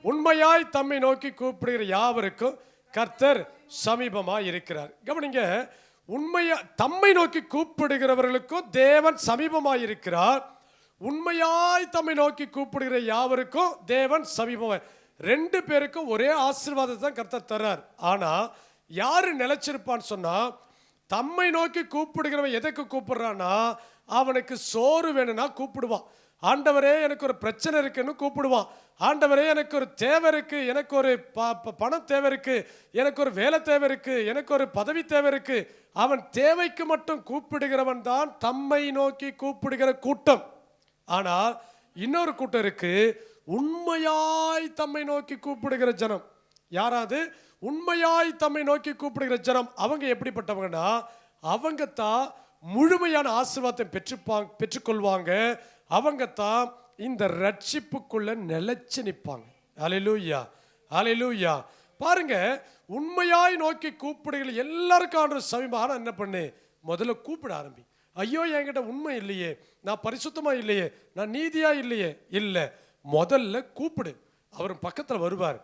S1: உண்மையாய் தம்மை நோக்கி கூப்பிடுகிற யாவருக்கும் கர்த்தர் சமீபமாய் இருக்கிறார். கவனிங்க, உண்மையா தம்மை நோக்கி கூப்பிடுகிறவர்களுக்கும் தேவன் சமீபமாய் இருக்கிறார். உண்மையாய் தம்மை நோக்கி கூப்பிடுகிற யாவருக்கும் தேவன் சமீபமாய். 2 பேருக்கும் ஒரே ஆசீர்வாதத்தை தான் கர்த்தர் தர்றார். ஆனா யாரு நிலைச்சிருப்பான்னு சொன்னா, தம்மை நோக்கி கூப்பிடுகிறவன் எதுக்கு கூப்பிடுறான்னா, அவனுக்கு சோறு வேணும்னா கூப்பிடுவான். ஆண்டவரே எனக்கு ஒரு பிரச்சனை இருக்குன்னு கூப்பிடுவான். ஆண்டவரே எனக்கு ஒரு தேவை இருக்கு, எனக்கு ஒரு பணம் தேவை இருக்கு, எனக்கு ஒரு வேலை தேவை இருக்கு, எனக்கு ஒரு பதவி தேவை இருக்கு. அவன் தேவைக்கு மட்டும் கூப்பிடுகிறவன் தான் தம்மை நோக்கி கூப்பிடுகிற கூட்டம். ஆனால் இன்னொரு கூட்டம் இருக்கு, உண்மையாய் தம்மை நோக்கி கூப்பிடுகிற ஜனம். யாராவது உண்மையாய் தம்மை நோக்கி கூப்பிடுகிற ஜனம், அவங்க எப்படிப்பட்டவங்கன்னா, அவங்க தான் முழுமையான ஆசீர்வாதத்தை பெற்றுக்கொள்வாங்க. அவங்க தான் இந்த ரட்சிப்புக்குள்ள நிலைச்சு நிற்பாங்க. அல்லேலூயா, அல்லேலூயா. பாருங்க, உண்மையாய் நோக்கி கூப்பிடுகிற எல்லாருக்கும் ஆண்டவர் சமீபம். என்ன பண்ணு, முதல்ல கூப்பிட ஆரம்பி. ஐயோ என்கிட்ட உண்மை இல்லையே, நான் பரிசுத்தமா இல்லையே, நான் நீதியா இல்லையே, இல்லை, முதல்ல கூப்பிடு, அவர் பக்கத்தில் வருவார்.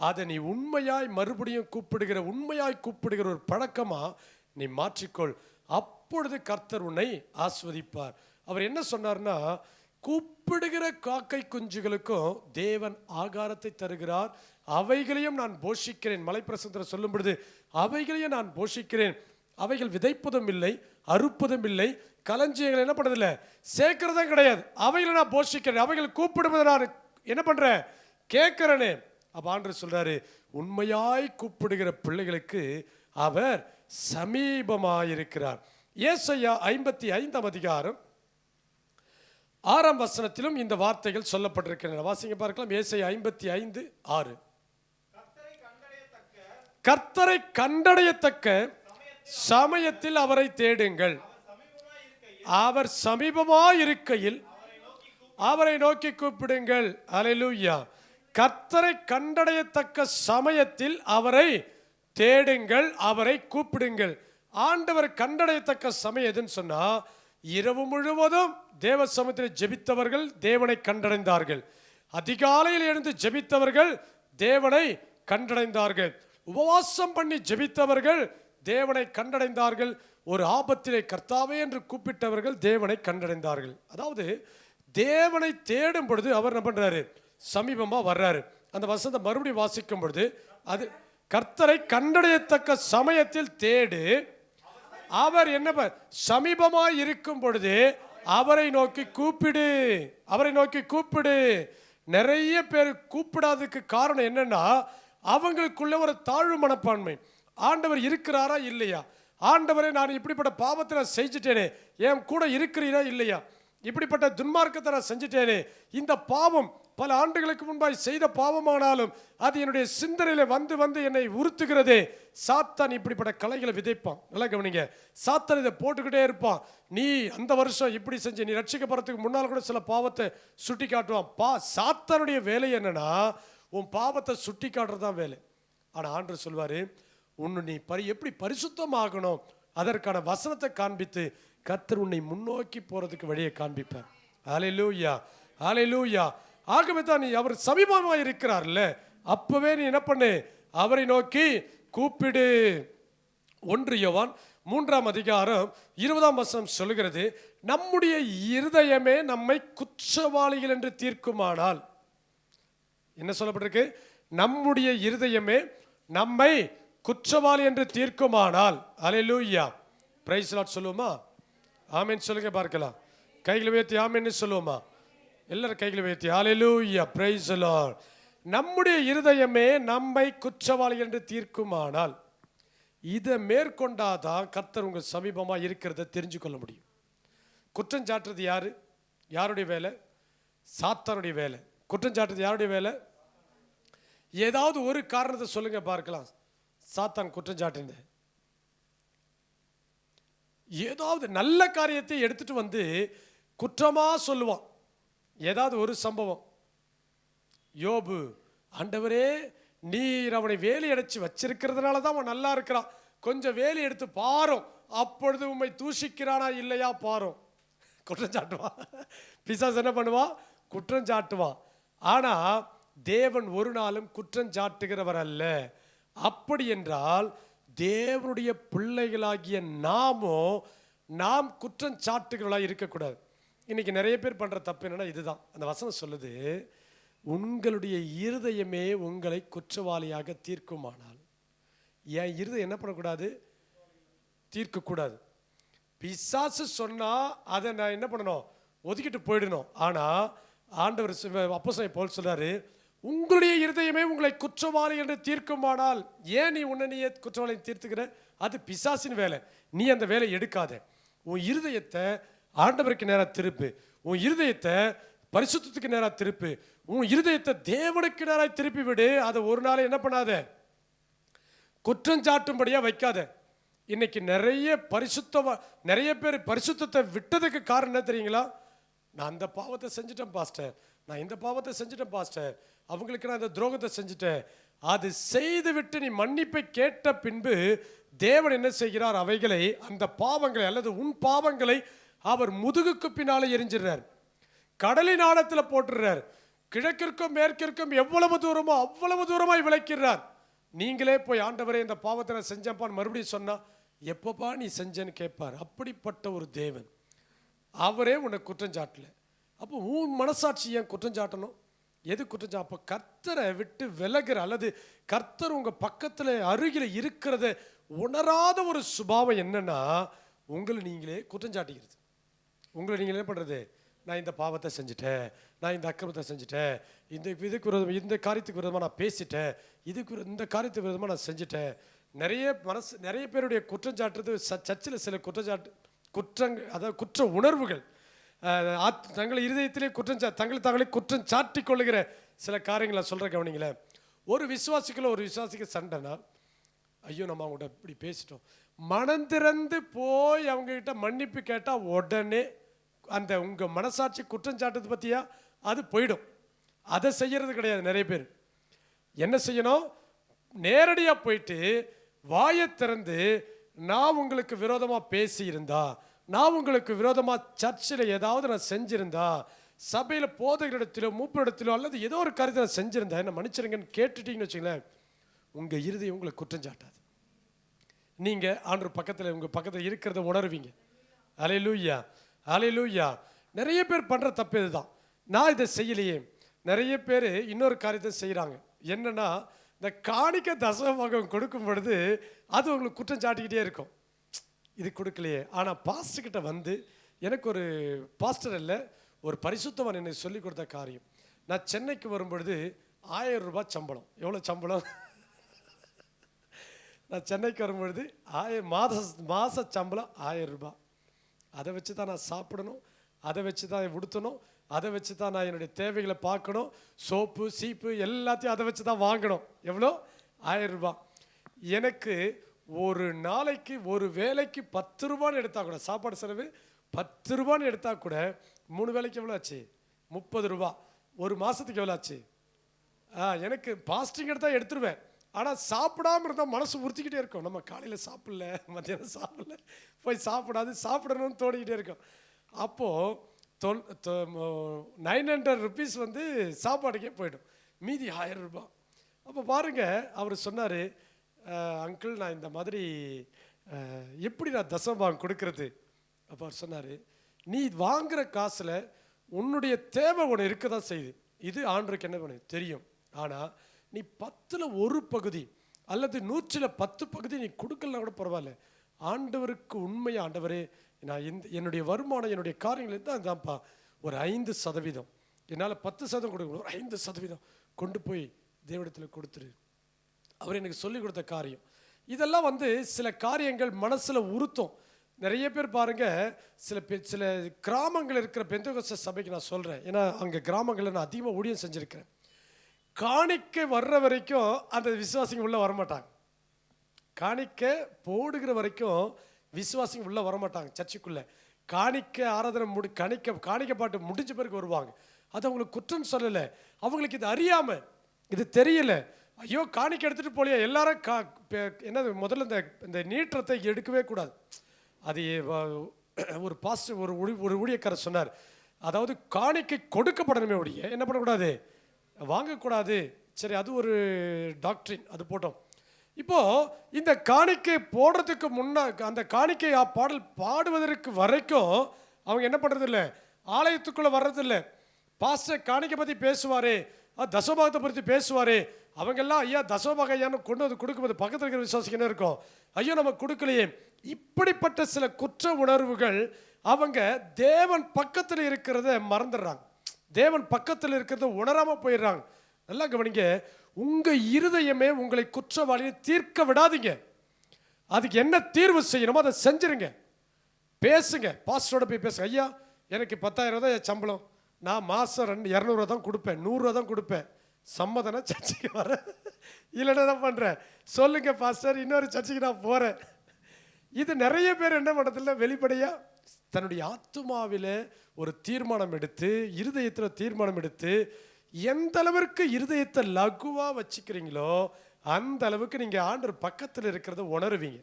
S1: அதை நீ உண்மையாய் மறுபடியும் கூப்பிடுகிற, உண்மையாய் கூப்பிடுகிற ஒரு பழக்கமா நீ மாற்றிக்கொள். அப்பொழுது கர்த்தர் உன்னை ஆஸ்வதிப்பார். அவர் என்ன சொன்னார்னா, கூப்பிடுகிற காக்கை குஞ்சுகளுக்கும் தேவன் ஆகாரத்தை தருகிறார், அவைகளையும் நான் போஷிக்கிறேன். மலைப்பிரசங்கத்தில் சொல்லும் பொழுது, அவைகளையும் நான் போஷிக்கிறேன், அவைகள் விதைப்பதும் இல்லை, அறுப்பதும் இல்லை, களஞ்சியங்கள் என்ன பண்ணுறதில்லை, சேர்க்கிறதும் கிடையாது, அவைகளை நான் போஷிக்கிறேன், அவைகள் கூப்பிடுவதை நான் என்ன பண்ணுறேன், கேட்கிறேனே. அப்போ ஆண்டவர் சொல்றாரு, உண்மையாய் கூப்பிடுகிற பிள்ளைகளுக்கு அவர் சமீபமாயிருக்கிறார். ஏசாயா 55 அதிகாரம் 6 வசனத்திலும் இந்த வார்த்தைகள் சொல்லப்பட்டிருக்கின்றன. வாசிங்க பார்க்கலாம். ஏசாயா 55:6. கர்த்தரை கண்டடையத்தக்க சமயத்தில் அவரை தேடுங்கள், அவர் சமீபமாயிருக்கையில் அவரை நோக்கி கூப்பிடுங்கள். அல்லேலூயா. கர்த்தரை கண்டடையத்தக்க சமயத்தில் அவரை தேடுங்கள், அவரை கூப்பிடுங்கள். ஆண்டவர் கண்டடையத்தக்க சமயம் எதுன்னு சொன்னா, இரவு முழுவதும் தேவ சமூகத்தில் ஜெபித்தவர்கள் தேவனை கண்டடைந்தார்கள். அதிகாலையில் எழுந்து ஜெபித்தவர்கள் தேவனை கண்டடைந்தார்கள். உபவாசம் பண்ணி ஜெபித்தவர்கள் தேவனை கண்டடைந்தார்கள். ஒரு ஆபத்திலே கர்த்தாவே என்று கூப்பிட்டவர்கள் தேவனை கண்டடைந்தார்கள். அதாவது தேவனை தேடும் பொழுது அவர் என்ன பண்றாரு, சமீபமா வர்றாரு. அந்த வசனத்தை மறுபடியும் வாசிக்கும் பொழுது, அது கர்த்தரை கண்டடையத்தக்க சமயத்தில் தேடு, அவர் என்ன சமீபமாய் இருக்கும் பொழுது அவரை நோக்கி கூப்பிடு, அவரை நோக்கி கூப்பிடு. நிறைய பேர் கூப்பிடாததுக்கு காரணம் என்னன்னா, அவங்களுக்குள்ள ஒரு தாழ்வு மனப்பான்மை. ஆண்டவர் இருக்கிறாரா இல்லையா, ஆண்டவரை நான் இப்படிப்பட்ட பாவத்தை நான் செஞ்சுட்டேனே, என் கூட இருக்கிறீரா இல்லையா, இப்படிப்பட்ட துன்மார்க்கத்தை நான் செஞ்சுட்டேனே, இந்த பாவம் பல ஆண்டுகளுக்கு முன்பாய் செய்த பாவமானாலும் அது என்னுடைய சிந்தனையில வந்து வந்து என்னை உறுத்துகிறதே. சாத்தான் இப்படிப்பட்ட கலைகளை விதைப்பான். நல்லா கவனிங்க, சாத்தான் இதை போட்டுக்கிட்டே இருப்பான். நீ அந்த வருஷம் இப்படி செஞ்சு, நீ ரட்சிக்கப்படுறதுக்கு முன்னால் கூட சில பாவத்தை சுட்டி காட்டுவான். சாத்தானுடைய வேலை என்னன்னா, உன் பாவத்தை சுட்டி காட்டுறதுதான் வேலை. ஆனால் ஆண்டவர் சொல்வாரு, உன்னை நீ எப்படி பரிசுத்தமாகணும் அதற்கான வசனத்தை காண்பித்து கர்த்தர் உன்னை முன்னோக்கி போறதுக்கு வழியை காண்பிப்பார். ஹல்லேலூயா, ஹல்லேலூயா. ஆகவே தான் நீ அவர் சமீபமாக இருக்கிறார்ல, அப்பவே நீ என்ன பண்ணு, அவரை நோக்கி கூப்பிடு. 1 யோவான் 3 அதிகாரம் 20 வசனம் சொல்லுகிறது, நம்முடைய இருதயமே நம்மை குற்றவாளிகள் என்று தீர்க்குமானால். என்ன சொல்லப்பட்டிருக்கு, நம்முடைய இருதயமே நம்மை குற்றவாளி என்று தீர்க்குமானால். அல்லேலூயா, பிரைஸ் லார்ட் சொல்லுவோமா? ஆமென் சொல்லுங்க பார்க்கலாம். கைகளை உயர்த்தி ஆமென்னு சொல்லுவோமா? எல்லாரும் கைகளை உயர்த்தி அல்லேலூயா, பிரைஸ் லார்ட். நம்முடைய இருதயமே நம்மை குற்றவாளி என்று தீர்க்குமானால், இதை மேற்கொண்டாதான் கர்த்தர் உங்க சமீபமா இருக்கிறத தெரிஞ்சு கொள்ள முடியும். குற்றம் சாட்டுறது யாரு, யாருடைய வேலை? சாத்தானுடைய வேலை. குற்றம் சாட்டுறது யாருடைய வேலை? ஏதாவது ஒரு காரணத்தை சொல்லுங்க பார்க்கலாம். சாத்தான் குற்றம் சாட்டுங்க, ஏதாவது நல்ல காரியத்தை எடுத்துட்டு வந்து குற்றமா சொல்லுவான். ஏதாவது ஒரு சம்பவம், யோபு, ஆண்டவரே நீர் அவனை வேலி அடைச்சு வச்சிருக்கிறதுனால தான் அவன் நல்லா இருக்கிறான், கொஞ்சம் வேலி எடுத்து பாரும், அப்பொழுது உம்மை தூஷிக்கிறானா இல்லையா பாரும். குற்றம் சாட்டுவான். பிசாசு என்ன பண்ணுவான், குற்றம் சாட்டுவான். ஆனா தேவன் ஒரு நாளும் குற்றம் சாட்டுகிறவர் அல்ல. அப்படி என்றால் தேவனுடைய பிள்ளைகளாகிய நாம் குற்றம் சாட்டுகிறவர்களாக இருக்கக்கூடாது. இன்னைக்கு நிறைய பேர் பண்ற தப்பு என்னன்னா இதுதான். அந்த வசனம் சொல்லுது, உங்களுடைய இருதயமே உங்களை குற்றவாளியாக தீர்க்குமானால். என் இருதயம் என்ன பண்ணக்கூடாது, தீர்க்கக்கூடாது. பிசாசு சொன்னா அதை நான் என்ன பண்ணணும், ஒதுக்கிட்டு போயிடணும். ஆனா ஆண்டவர் அப்போஸ்தலன் பவுல் சொல்றாரு, உங்களுடைய இருதயமே உங்களை குற்றவாளி என்று தீர்க்குமானால். ஏன் நீ உன்னை நீயே குற்றவாளி தீர்த்துக்கிற? அது பிசாசின் வேலை. நீ அந்த வேலை எடுக்காத. உன் இருதயத்தை ஆண்டவருக்கு நேரம் திருப்பு. உன் இருதயத்தை பரிசுத்தத்துக்கு நேராக திருப்பு. உன் இருதயத்தை தேவனுக்கு நேராக திருப்பி விடு. அதை ஒரு நாள் என்ன பண்ணாத, குற்றஞ்சாட்டும்படியாக வைக்காத. இன்னைக்கு நிறைய பேர் பரிசுத்தத்தை விட்டதுக்கு காரணம் என்ன தெரியுங்களா? நான் அந்த பாவத்தை செஞ்சுட்டேன் பாஸ்டர், நான் இந்த பாவத்தை செஞ்சுட்டேன் பாஸ்டர், அவங்களுக்கு நான் இந்த துரோகத்தை செஞ்சுட்டேன். அது செய்து விட்டு நீ மன்னிப்பை கேட்ட பின்பு தேவன் என்ன செய்கிறார்? அவைகளை, அந்த பாவங்களை அல்லது உன் பாவங்களை அவர் முதுகுக்கு பின்னாலே எரிஞ்சிடுறார், கடலின் ஆழத்தில் போட்டுறார், கிழக்கிற்கும் மேற்கிற்கும் எவ்வளவு தூரமோ அவ்வளவு தூரமாய் விளக்கிறார். நீங்களே போய் ஆண்டவரே இந்த பாவத்தை நான் செஞ்சப்பான்னு மறுபடியும் சொன்னா எப்பப்பா நீ செஞ்சேன்னு கேட்பார். அப்படிப்பட்ட ஒரு தேவன். அவரே உன்னை குற்றஞ்சாட்டல. அப்போ உன் மனசாட்சி ஏன் குற்றஞ்சாட்டணும்? எது குற்றஞ்சா? அப்போ கர்த்தரை விட்டு விலகிற அல்லது கர்த்தர் உங்க பக்கத்தில் அருகில் இருக்கிறத உணராத ஒரு சுபாவம் என்னன்னா, உங்களை நீங்களே குற்றஞ்சாட்டிக்கிறது. உங்களை நீங்கள் என்ன பண்ணுறது? நான் இந்த பாவத்தை செஞ்சுட்டேன், நான் இந்த அக்கிரமத்தை செஞ்சுட்டேன், இதுக்கு விரோதமாக, இந்த காரியத்துக்கு விரோதமாக நான் பேசிட்டேன், இந்த காரியத்துக்கு விரோதமாக நான் செஞ்சுட்டேன். நிறைய பேருடைய குற்றஞ்சாட்டுறது சர்ச்சில் சில அதாவது குற்ற உணர்வுகள், தங்கள் இருதயத்திலே தங்களை குற்றம் சாட்டி கொள்ளுகிற சில காரியங்களை சொல்கிற கவனிங்களேன். ஒரு விசுவாசிக்கு சண்டைனா, ஐயோ நம்ம அவங்கள்ட்ட இப்படி பேசிட்டோம், மனந்திறந்து போய் அவங்ககிட்ட மன்னிப்பு கேட்டால் உடனே அந்த உங்கள் மனசாட்சி குற்றஞ்சாட்டது பற்றியா அது போயிடும். அதை செய்யறது கிடையாது. நிறைய பேர் என்ன செய்யணும்? நேரடியாக போயிட்டு வாயை திறந்து, நான் உங்களுக்கு விரோதமாக பேசியிருந்தா, நான் உங்களுக்கு விரோதமாக சர்ச்சில் ஏதாவது நான் செஞ்சிருந்தா, சபையில் போதகரிடத்திலோ மூப்பரிடத்திலோ அல்லது ஏதோ ஒரு காரியத்தை நான் செஞ்சிருந்தா என்ன மன்னிச்சிருங்கன்னு கேட்டுட்டீங்கன்னு வச்சுங்களேன், உங்கள் இருதயம் உங்களை குற்றஞ்சாட்டாது. நீங்கள் ஆண்டவர் பக்கத்தில், உங்கள் பக்கத்தில் இருக்கிறத உணர்வீங்க. அல்லேலூயா, அல்லேலூயா. நிறைய பேர் பண்ணுற தப்பு இதுதான். நான் இதை செய்யலையே. நிறைய பேர் இன்னொரு காரியத்தை செய்கிறாங்க. என்னன்னா, இந்த காணிக்க தசமபாகம் கொடுக்கும் பொழுது அது உங்களுக்கு குற்றம் சாட்டிக்கிட்டே இருக்கும், இது கொடுக்கலையே. ஆனால் பாஸ்டர்கிட்ட வந்து, எனக்கு ஒரு பாஸ்டர் இல்லை, ஒரு பரிசுத்தவன் என்னை சொல்லி கொடுத்த காரியம். நான் சென்னைக்கு வரும்பொழுது 1000 ரூபாய் சம்பளம். எவ்வளோ சம்பளம்? நான் சென்னைக்கு வரும்பொழுது மாத சம்பளம் 1000 ரூபாய். அதை வச்சு தான் நான் சாப்பிடணும், அதை வச்சு தான் உடுத்தணும், அதை வச்சு தான் நான் என்னுடைய தேவைகளை பார்க்கணும், சோப்பு சீப்பு எல்லாத்தையும் அதை வச்சு தான் வாங்கணும். எவ்வளோ? 1000 ரூபாய். எனக்கு ஒரு நாளைக்கு ஒரு வேலைக்கு 10 ரூபான்னு எடுத்தால் கூட, சாப்பாடு செலவு 10 ரூபான்னு எடுத்தால் கூட 3 வேலைக்கு எவ்வளோ ஆச்சு? 30 ரூபா. ஒரு மாதத்துக்கு எவ்வளோ ஆச்சு? எனக்கு பாஸ்டிங் எடுத்தால் எடுத்துருவேன். ஆனால் சாப்பிடாமல் இருந்தால் மனசு உறுத்திக்கிட்டே இருக்கும். நம்ம காலையில் சாப்பிடல, மத்தியானம் சாப்பிடல, போய் சாப்பிடணும்னு தோணிக்கிட்டே இருக்கும். அப்போது 900 ருபீஸ் வந்து சாப்பாடுக்கே போய்டும், மீதி 1000 ரூபாய். அப்போ பாருங்கள், அவர் சொன்னார், அங்கிள் நான் இந்த மாதிரி எப்படி நான் தசமபாகம் கொடுக்கறது? அப்போ அவர் சொன்னார், நீ வாங்குகிற காசில் உன்னுடைய தேவை ஒன்று இருக்க தான் செய்யுது, இது ஆண்டவருக்கு என்ன பண்ணு தெரியும். ஆனால் நீ 10ல் 1 பகுதி அல்லது 100ல் 10 பகுதி நீ கொடுக்கலாம் கூட பரவாயில்ல. ஆண்டவருக்கு உண்மையாக, ஆண்டவரே நான் என்னுடைய வருமானம் என்னுடைய காரியங்கள் தான் தான்ப்பா, ஒரு 5% என்னால் 10% கொடுக்கணும், ஒரு 5% கொண்டு போய் தேவனிடத்தில் கொடுத்துரு. அவர் எனக்கு சொல்லிக் கொடுத்த காரியம் இதெல்லாம் வந்து சில காரியங்கள் மனசில் உறுத்தும். நிறைய பேர் பாருங்கள், சில கிராமங்கள் இருக்கிற பெந்தேகோஸ்தே சபைக்கு நான் சொல்கிறேன், ஏன்னா அங்கே கிராமங்களில் நான் அதிகமாக ஊழியம் செஞ்சுருக்கிறேன். காணிக்கை வர்ற வரைக்கும் அந்த விசுவாசிங்க உள்ளே வரமாட்டாங்க. காணிக்கை போடுகிற வரைக்கும் விசுவாசிங்க உள்ளே வரமாட்டாங்க சர்ச்சுக்குள்ளே. காணிக்கை ஆராதனை காணிக்கை பாட்டு முடிஞ்ச பிறகு வருவாங்க. அது அவங்களுக்கு குற்றம் சொல்லலை, அவங்களுக்கு இது அறியாமல், இது தெரியல. ஐயோ காணிக்கை எடுத்துகிட்டு போலியா எல்லாரும் என்னது முதல்ல இந்த நீற்றத்தை எடுக்கவே கூடாது. அது ஒரு பாஸ்டர் ஒரு ஊழியக்காரர் சொன்னார், அதாவது காணிக்கை கொடுக்கப்படணுமே ஒழிய என்ன பண்ணக்கூடாது, வாங்கக்கூடாது. சரி, அது ஒரு டாக்டரின், அது போட்டோம். இப்போது இந்த காணிக்கை போடுறதுக்கு அந்த காணிக்கை பாடல் பாடுவதற்கு வரைக்கும் அவங்க என்ன பண்ணுறதில்ல, ஆலயத்துக்குள்ளே வர்றதில்லை. பாஸ்டர் காணிக்கை பற்றி பேசுவார், தசமபாகத்தை பற்றி பேசுவார். அவங்கெல்லாம் ஐயா தசமபாகம் ஐயான்னு கொண்டு வந்து கொடுக்கும்போது பக்கத்தில் இருக்கிற விசுவாசிக்கு என்ன இருக்கும், ஐயோ நம்ம கொடுக்கலையே. இப்படிப்பட்ட சில குற்ற உணர்வுகள் அவங்க தேவன் பக்கத்தில் இருக்கிறத மறந்துடுறாங்க, தேவன் பக்கத்தில் இருக்கிறத உணராமல் போயிடுறாங்க. நல்லா கவனிங்க, உங்கள் இருதயமே உங்களை குற்றவாளியை தீர்க்க விடாதீங்க. அதுக்கு என்ன தீர்வு செய்யணுமோ அதை செஞ்சுருங்க. பேசுங்க, பாஸ்டரோட போய் பேசுங்க. ஐயா எனக்கு 10,000 தான் சம்பளம், நான் மாதம் 200 தான் கொடுப்பேன், 100 தான் கொடுப்பேன். சம்மதனா சர்ச்சைக்கு வரேன், இல்லைன்னா தான் பண்ணுறேன். சொல்லுங்க பாஸ்டர், இன்னொரு சர்ச்சைக்கு நான் போகிறேன். இது நிறைய பேர் என்ன பண்ணுறதில்ல, வெளிப்படையாக தன்னுடைய ஆத்துமாவில் ஒரு தீர்மானம் எடுத்து, இருதயத்தில் தீர்மானம் எடுத்து, எந்த அளவிற்கு இருதயத்தை லகுவாக வச்சுக்கிறீங்களோ அந்த அளவுக்கு நீங்கள் ஆண்டவர் பக்கத்தில் இருக்கிறத உணருவீங்க.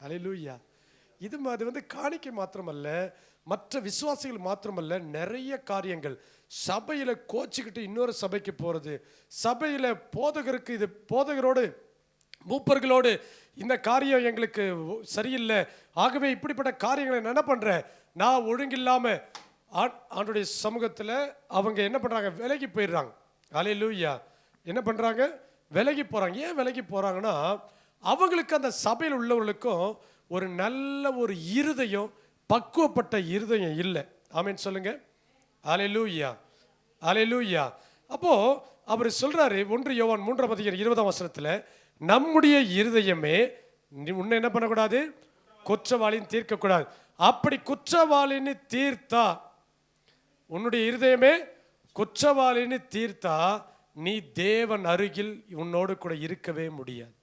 S1: அல்லேலூயா. அது வந்து காணிக்கை மாத்திரமல்ல, மற்ற விசுவாசிகள் மாத்திரமல்ல, நிறைய காரியங்கள். சபையில் கோச்சிக்கிட்டு இன்னொரு சபைக்கு போகிறது, சபையில் போதகருக்கு இது போதகரோடு மூப்பர்களோடு இந்த காரியம் எங்களுக்கு சரியில்லை, ஆகவே இப்படிப்பட்ட காரியங்களை நான் என்ன பண்ணுறேன், நான் ஒழுங்கில்லாமல் ஆண்டுடைய சமூகத்தில் அவங்க என்ன பண்ணுறாங்க, விலகி போயிடுறாங்க. அல்லேலூயா. என்ன பண்ணுறாங்க, விலகி போகிறாங்க. ஏன் விலகி போகிறாங்கன்னா, அவங்களுக்கு அந்த சபையில் உள்ளவர்களுக்கும் ஒரு நல்ல ஒரு இருதயம், பக்குவப்பட்ட இருதயம் இல்லை. ஆமென் சொல்லுங்க. அல்லேலூயா, அல்லேலூயா. அப்போது அவர் சொல்கிறாரு 1 யோவான் 3:20 நம்முடைய இருதயமே உன்னை என்ன பண்ணக்கூடாது, குற்றவாளின்னு தீர்க்கக்கூடாது. அப்படி குற்றவாளின்னு தீர்த்தா, உன்னுடைய இருதயமே குற்றவாளின்னு தீர்த்தா, நீ தேவன் அருகில் உன்னோடு கூட இருக்கவே முடியாது.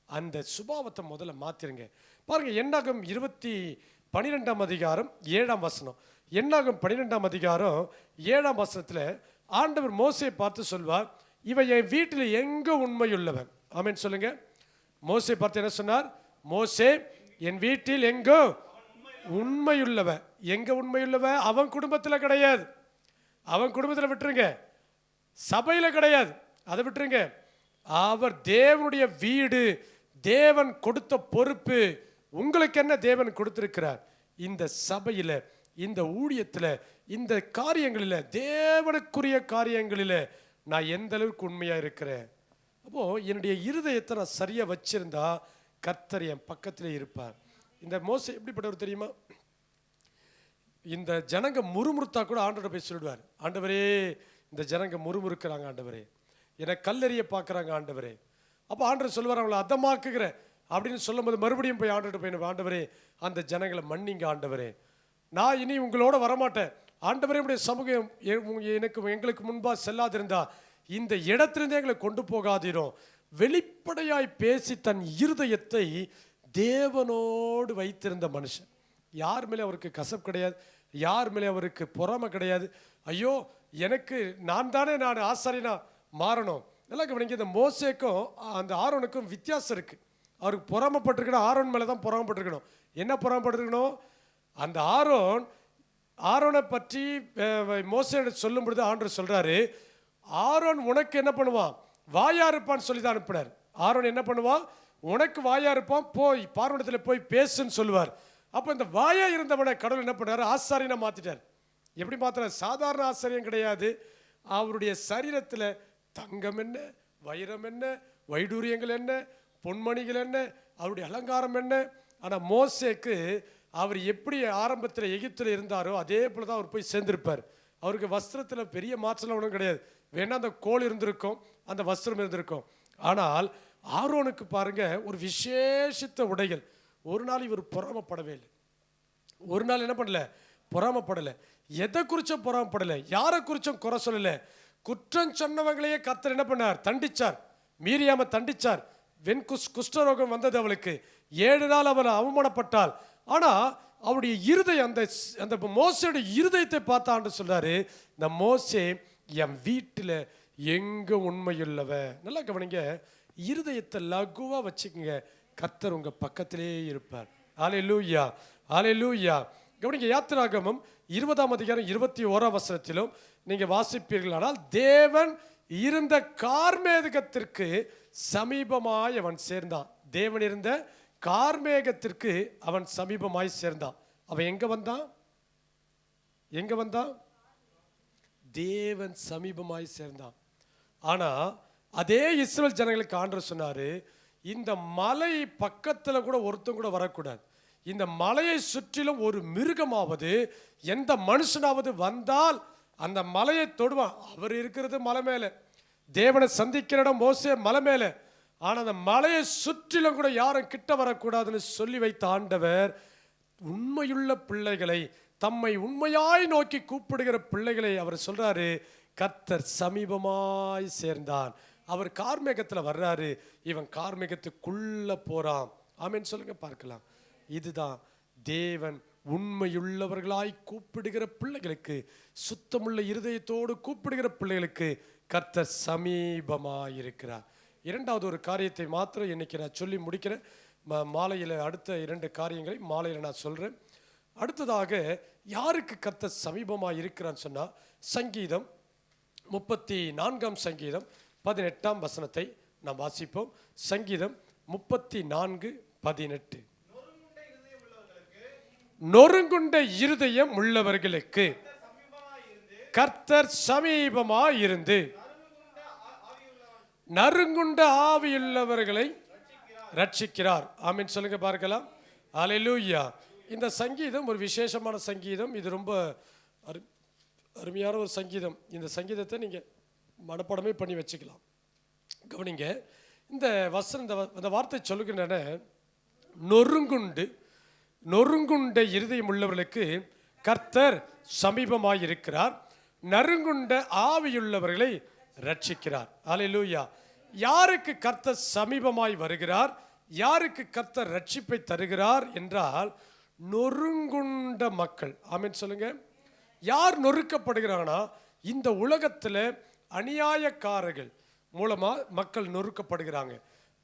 S1: அந்த சுபாவத்தை முதல்ல மாத்திருங்க. பாருங்க, என்னாகும் 12 7 என்னாகும் 12 7 ஆண்டவர் மோசேயை பார்த்து சொல்வார், இவன் என் வீட்டில் எங்க உண்மையுள்ளவன். ஆமென் சொல்லுங்க. மோசே பார்த்து என்ன சொன்னார், மோசே என் வீட்டில் எங்கோ உண்மையுள்ளவன். எங்க உண்மையுள்ளவன்? அவன் குடும்பத்தில் கிடையாது, அவன் குடும்பத்தில் விட்டுருங்க, சபையில் கிடையாது, அதை விட்டுருங்க. அவர் தேவனுடைய வீடு, தேவன் கொடுத்த பொறுப்பு. உங்களுக்கு என்ன தேவன் கொடுத்திருக்கிறார்? இந்த சபையில், இந்த ஊழியத்தில், இந்த காரியங்களில், தேவனுக்குரிய காரியங்களில் நான் எந்த அளவுக்கு உண்மையாக இருக்கிறேன். அப்போது என்னுடைய இருதயத்தை நான் சரியாக வச்சிருந்தா கர்த்தர் என் பக்கத்திலே இருப்பார். இந்த மோசே எப்படிப்பட்டவர் தெரியுமா? இந்த ஜனங்க முறுமுறுத்தா கூட ஆண்டவரை போய் சொல்லிடுவார், ஆண்டவரே இந்த ஜனங்க முறுமுறுக்கிறாங்க ஆண்டவரே, என்னை கல்லெறிய பார்க்குறாங்க ஆண்டவரே. அப்போ ஆண்டவர் சொல்லுவார், அவங்களை அதமாக்குகிறேன் அப்படின்னு சொல்லும்போது மறுபடியும் போய் ஆண்டவர்கிட்ட போய், ஆண்டவரே அந்த ஜனங்களை மன்னிங்க ஆண்டவரே, நான் இனி உங்களோட வரமாட்டேன் ஆண்டவரே, உடைய சமூகம் எங்களுக்கு முன்பாக செல்லாதிருந்தா இந்த இடத்திலிருந்து எங்களை கொண்டு போகாதீரும். வெளிப்படையாய் பேசி தன் இருதயத்தை தேவனோடு வைத்திருந்த மனுஷன். யார் மேலே அவருக்கு கசப்பு கிடையாது, யார் மேலே அவருக்கு பொறாமை கிடையாது. ஐயோ எனக்கு நான் ஆசாரியனா மாறணும். நல்லா கவனிங்க, இந்த மோசேக்கும் அந்த ஆரோனுக்கும் வித்தியாசம் இருக்குது. அவருக்கு பொறாமப்பட்டிருக்கணும், ஆரோன் மேலே தான் பொறாமப்பட்டிருக்கணும். என்ன பொறாமப்பட்டிருக்கணும்? அந்த ஆரோனை பற்றி மோசே சொல்லும் பொழுது ஆண்டவர் சொல்கிறாரு, ஆரோன் உனக்கு என்ன பண்ணுவான், வாயா இருப்பான்னு சொல்லி தான் அனுப்பினார். ஆரோன் என்ன பண்ணுவான், உனக்கு வாயா இருப்பான், போய் பார்வனிடத்தில் போய் பேசுன்னு சொல்லுவார். அப்போ இந்த வாயா இருந்தவனை கடவுள் என்ன பண்ணார், ஆசாரியனை மாற்றிட்டார். எப்படி மாற்றினார்? சாதாரண ஆசாரியம் கிடையாது. அவருடைய சரீரத்தில் தங்கம் என்ன, வைரம் என்ன, வைடூரியங்கள் என்ன, பொன்மணிகள் என்ன, அவருடைய அலங்காரம் என்ன. ஆனால் மோசேக்கு அவர் எப்படி ஆரம்பத்தில் எகிப்தில் இருந்தாரோ அதே போல தான் அவர் போய் சேர்ந்திருப்பார். அவருக்கு வஸ்திரத்தில் பெரிய மாற்றம் ஒன்றும் கிடையாது. வேணா அந்த கோல் இருந்திருக்கும், அந்த வஸ்திரம் இருந்திருக்கும். ஆனால் ஆரோனுக்கு பாருங்க ஒரு விசேஷித்த உடைகள். ஒரு நாள் இவர் பொறாமப்படவே இல்லை. ஒரு நாள் என்ன பண்ணல, பொறாமப்படலை. எதை குறிச்சும் பொறாமப்படலை, யாரை குறிச்சும் குறை சொல்லலை. குற்றம் சொன்னவங்களையே கர்த்தர் என்ன பண்ணார், தண்டிச்சார். மீரியாம தண்டிச்சார். குஷ்டரோகம் வந்தது அவளுக்கு. 7 நாள் அவள் அவமானப்பட்டாள். ஆனால் அவருடைய இருதயம், அந்த மோசையுடைய இருதயத்தை பார்த்தான்னு சொல்றாரு, இந்த மோசே என் வீட்டில் எங்க உண்மையுள்ளவ. நல்லா கவனிங்க, இருதயத்தை லகுவா வச்சுக்கோங்க, கர்த்தர் உங்க பக்கத்திலே இருப்பார். அல்லேலூயா, அல்லேலூயா. கவனிங்க, யாத்திராகமம் 20:21 நீங்க வாசிப்பீர்களானால், தேவன் இருந்த கார்மேகத்திற்கு சமீபமாய் அவன் சேர்ந்தான். தேவன் இருந்த கார்மேகத்திற்கு அவன் சமீபமாய் சேர்ந்தான். அவன் எங்க வந்தான், எங்க வந்தான்? தேவன் சமீபமாய் சேர்ந்தான். ஆனா அதே இஸ்ரவேல் ஜனங்களுக்கு ஆண்டவர் சொன்னாரு, இந்த மலை பக்கத்துல கூட ஒருத்தன் கூட வரக்கூடாது. இந்த மலையை சுற்றிலும் ஒரு மிருகமாவது எந்த மனுஷனாவது வந்தால் அந்த மலையை தொடுவான். அவர் இருக்கிறது மலை மேலே, தேவனை சந்திக்கிற இடம் மோசே மலை மேலே. ஆனால் அந்த மலையை சுற்றிலும் கூட யாரும் கிட்ட வரக்கூடாதுன்னு சொல்லி வைத்த ஆண்டவர் உண்மையுள்ள பிள்ளைகளை தம்மை உண்மையாய் நோக்கி கூப்பிடுகிற பிள்ளைகளை அவர் சொல்றாரு, கர்த்தர் சமீபமாய் சேர்ந்தான். அவர் கார்மேகத்தில் வர்றாரு, இவன் கார்மேகத்துக்குள்ள போறான். ஆமென் சொல்லுங்க பார்க்கலாம். இதுதான் தேவன் உண்மையுள்ளவர்களாய் கூப்பிடுகிற பிள்ளைகளுக்கு, சுத்தமுள்ள இருதயத்தோடு கூப்பிடுகிற பிள்ளைகளுக்கு கர்த்தர் சமீபமாயிருக்கிறார். இரண்டாவது ஒரு காரியத்தை மாத்திரம் இன்னைக்கு நான் சொல்லி முடிக்கிறேன். மாலையில் அடுத்த 2 காரியங்களை மாலையில் நான் சொல்றேன். அடுத்ததாக யாருக்கு கர்த்தர் சமீபமாக இருக்கிறான்னு சொன்னா, சங்கீதம் 34 சங்கீதம் 18 வசனத்தை நாம் வாசிப்போம். சங்கீதம் 34:18. நொறுங்குண்ட இருதயம் உள்ளவர்களுக்கு கர்த்தர் சமீபமாய் இருந்து நறுங்குண்ட ஆவியுள்ளவர்களை ரட்சிக்கிறார். ஆமென் சொல்லுங்க பார்க்கலாம். அல்லேலூயா. இந்த சங்கீதம் ஒரு விசேஷமான சங்கீதம். இது ரொம்ப அருமையான ஒரு சங்கீதம். இந்த சங்கீதத்தை நீங்கள் மனப்பாடமே பண்ணி வச்சுக்கலாம். கவனிங்க, இந்த இந்த வார்த்தை சொல்லுகின்றன, நொறுங்குண்ட இருதயம் உள்ளவர்களுக்கு கர்த்தர் சமீபமாயிருக்கிறார், நறுங்குண்ட ஆவியுள்ளவர்களை ரட்சிக்கிறார். அல்லேலூயா. யாருக்கு கர்த்தர் சமீபமாய் வருகிறார், யாருக்கு கர்த்தர் ரட்சிப்பை தருகிறார் என்றால் நொறுங்குண்ட மக்கள். ஆமென் சொல்லுங்க. யார் நொறுக்கப்படுகிறாங்கன்னா, இந்த உலகத்தில் அநியாயக்காரர்கள் மூலமா மக்கள் நொறுக்கப்படுகிறாங்க,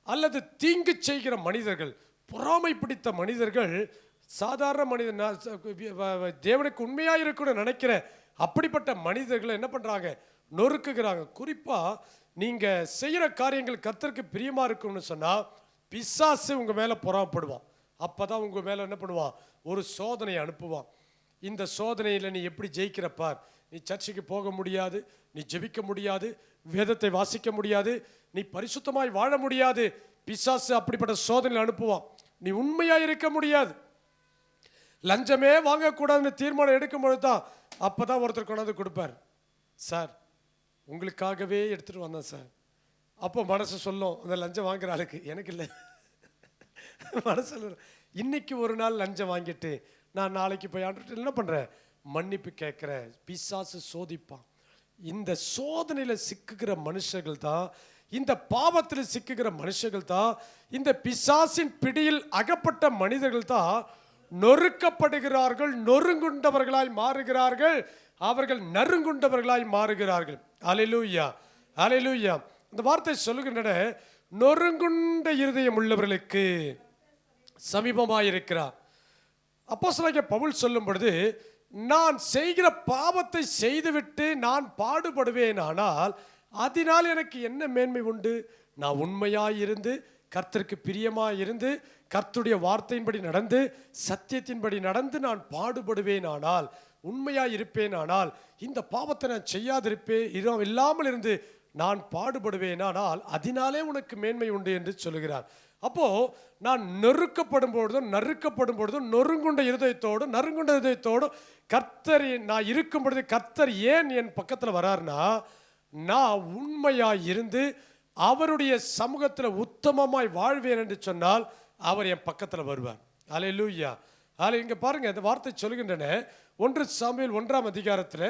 S1: அல்லது தீங்கு செய்கிற மனிதர்கள், பொறாமை பிடித்த மனிதர்கள், சாதாரண மனிதன், தேவனுக்கு உண்மையாக இருக்கணும்னு நினைக்கிற அப்படிப்பட்ட மனிதர்களை என்ன பண்ணுறாங்க, நொறுக்குகிறாங்க. குறிப்பாக நீங்கள் செய்கிற காரியங்கள் கர்த்தருக்கு பிரியமாக இருக்கணும்னு சொன்னால் பிசாசு உங்கள் மேலே பொறாமப்படுவான். அப்போ தான் உங்கள் மேலே என்ன பண்ணுவான், ஒரு சோதனையை அனுப்புவான். இந்த சோதனையில் நீ எப்படி ஜெயிக்கிறப்பார், நீ சர்ச்சுக்கு போக முடியாது, நீ ஜெபிக்க முடியாது, வேதத்தை வாசிக்க முடியாது, நீ பரிசுத்தமாய் வாழ முடியாது. பிசாசு அப்படிப்பட்ட சோதனையில் அனுப்புவான். நீ உண்மையாக இருக்க முடியாது. லஞ்சமே வாங்கக்கூடாதுன்னு தீர்மானம் எடுக்கும்பொழுது தான் அப்போ தான் ஒருத்தர் கொண்டாந்து கொடுப்பார். சார் உங்களுக்காகவே எடுத்துகிட்டு வந்தேன் சார். அப்போ மனசு சொல்லும், அந்த லஞ்சம் வாங்குற ஆளுக்கு, எனக்கு இல்லை மனசு. இன்னைக்கு ஒரு நாள் லஞ்சம் வாங்கிட்டு நான் நாளைக்கு போய் ஆண்டு என்ன பண்ணுறேன், மன்னிப்பு கேட்குறேன். பிசாசு சோதிப்பான். இந்த சோதனையில் சிக்குகிற மனுஷர்கள் தான், இந்த பாவத்தில் சிக்குகிற மனுஷர்கள் தான், இந்த பிசாசின் பிடியில் அகப்பட்ட மனிதர்கள் தான் நொறுக்கப்படுகிறார்கள், நொறுங்குண்டவர்களாய் மாறுகிறார்கள், அவர்கள் நறுங்குண்டவர்களாய் மாறுகிறார்கள். அல்லேலூயா, அல்லேலூயா. இந்த வார்த்தை சொல்லுகின்றன, நொறுங்குண்ட இருதயம் உள்ளவர்களுக்கு சமீபமாயிருக்கிறார். அப்போஸ்தலனாகிய பவுல் சொல்லும் பொழுது, நான் செய்கிற பாவத்தை செய்துவிட்டு நான் பாடுபடுவேன், ஆனால் அதனால் எனக்கு என்ன மேன்மை உண்டு? நான் உண்மையாயிருந்து கர்த்தருக்கு பிரியமாயிருந்து கர்த்தருடைய வார்த்தையின்படி நடந்து சத்தியத்தின்படி நடந்து நான் பாடுபடுவேன், ஆனால் உண்மையாய் இருப்பேன், ஆனால் இந்த பாவத்தை நான் செய்யாதிருப்பேன் இல்லாமல் இருந்து நான் பாடுபடுவேன், ஆனால் அதனாலே உனக்கு மேன்மை உண்டு என்று சொல்லுகிறார். அப்போ நான் நொறுக்கப்படும் பொழுதும் நறுக்கப்படும் பொழுதும் நொறுங்குண்ட இருதயத்தோடும் நறுங்குண்ட இருதயத்தோடும் கர்த்தர் நான் இருக்கும் பொழுது கர்த்தர் ஏன் என் பக்கத்தில் வராருன்னா, நான் உண்மையாய் இருந்து அவருடைய சமூகத்தில் உத்தமமாய் வாழ்வேன் என்று சொன்னால் அவர் என் பக்கத்தில் வருவார். அல்லேலூயா. இங்க பாருங்க, இந்த வார்த்தை சொல்கின்றன, 1 சாமுவேல் 1ஆம் அதிகாரத்தில்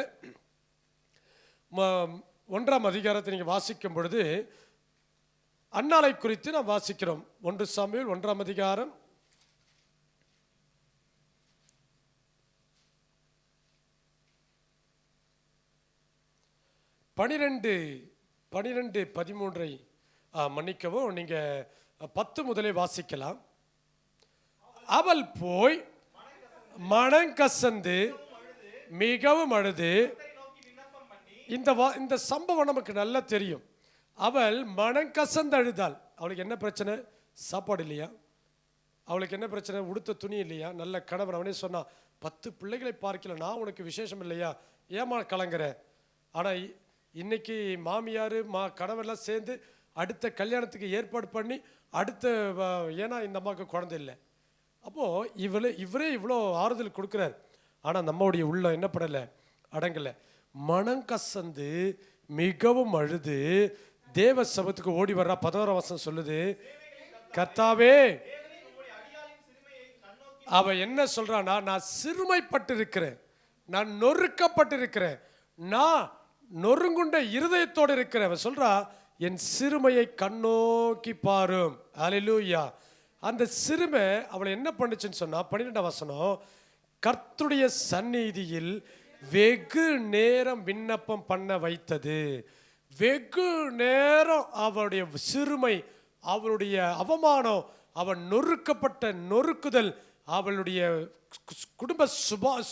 S1: 1ஆம் அதிகாரத்தை நீங்கள் வாசிக்கும் பொழுது அன்னாளை குறித்து நாம் வாசிக்கிறோம். 1 சாமுவேல் 1ஆம் அதிகாரம் 12:13 மன்னிக்கவும், நீங்க 10 முதலே வாசிக்கலாம். அவள் போய் மனங்கசந்து மிகவும் அழுது, இந்த சம்பவம் நமக்கு நல்லா தெரியும். அவள் மனங்கசந்து அழுதாள். அவளுக்கு என்ன பிரச்சனை? சாப்பாடு இல்லையா? அவளுக்கு என்ன பிரச்சனை? உடுத்த துணி இல்லையா? நல்ல கணவன். அவனே சொன்னான், 10 பிள்ளைகளை பார்க்கல, நான் உனக்கு விசேஷம் இல்லையா, ஏமா கலங்குற? ஆனால் இன்னைக்கு மாமியார் கணவெல்லாம் சேர்ந்து அடுத்த கல்யாணத்துக்கு ஏற்பாடு பண்ணி அடுத்த, ஏன்னா இந்த அம்மாவுக்கு குழந்தை இல்லை. அப்போது இவரே இவ்வளோ ஆறுதல் கொடுக்குறார். ஆனால் நம்மளுடைய உள்ள என்ன பண்ணலை, அடங்கலை. மனங்கசந்து மிகவும் அழுது தேவ சபத்துக்கு ஓடி வர்றா. 11ஆம் வசனம் சொல்லுது, கர்த்தாவே அவ என்ன சொல்றானா, நான் சிறுமைப்பட்டிருக்கிறேன், நான் நொறுக்கப்பட்டிருக்கிறேன், நான் நொறுங்குண்ட இருதயத்தோடு இருக்கிறேன். அவ சொல்றா, என் சிறுமையை கண்ணோக்கி பாரும். அல்லேலூயா. அந்த சிறுமை அவளை என்ன பண்ணுச்சுன்னு சொன்னா, 12ஆம் வசனம், கர்த்தருடைய சந்நிதியில் வெகு நேரம் விண்ணப்பம் பண்ண வைத்தது. வெகு நேரம் அவளுடைய சிறுமை, அவளுடைய அவமானம், அவள் நொறுக்கப்பட்ட நொறுக்குதல், அவளுடைய குடும்ப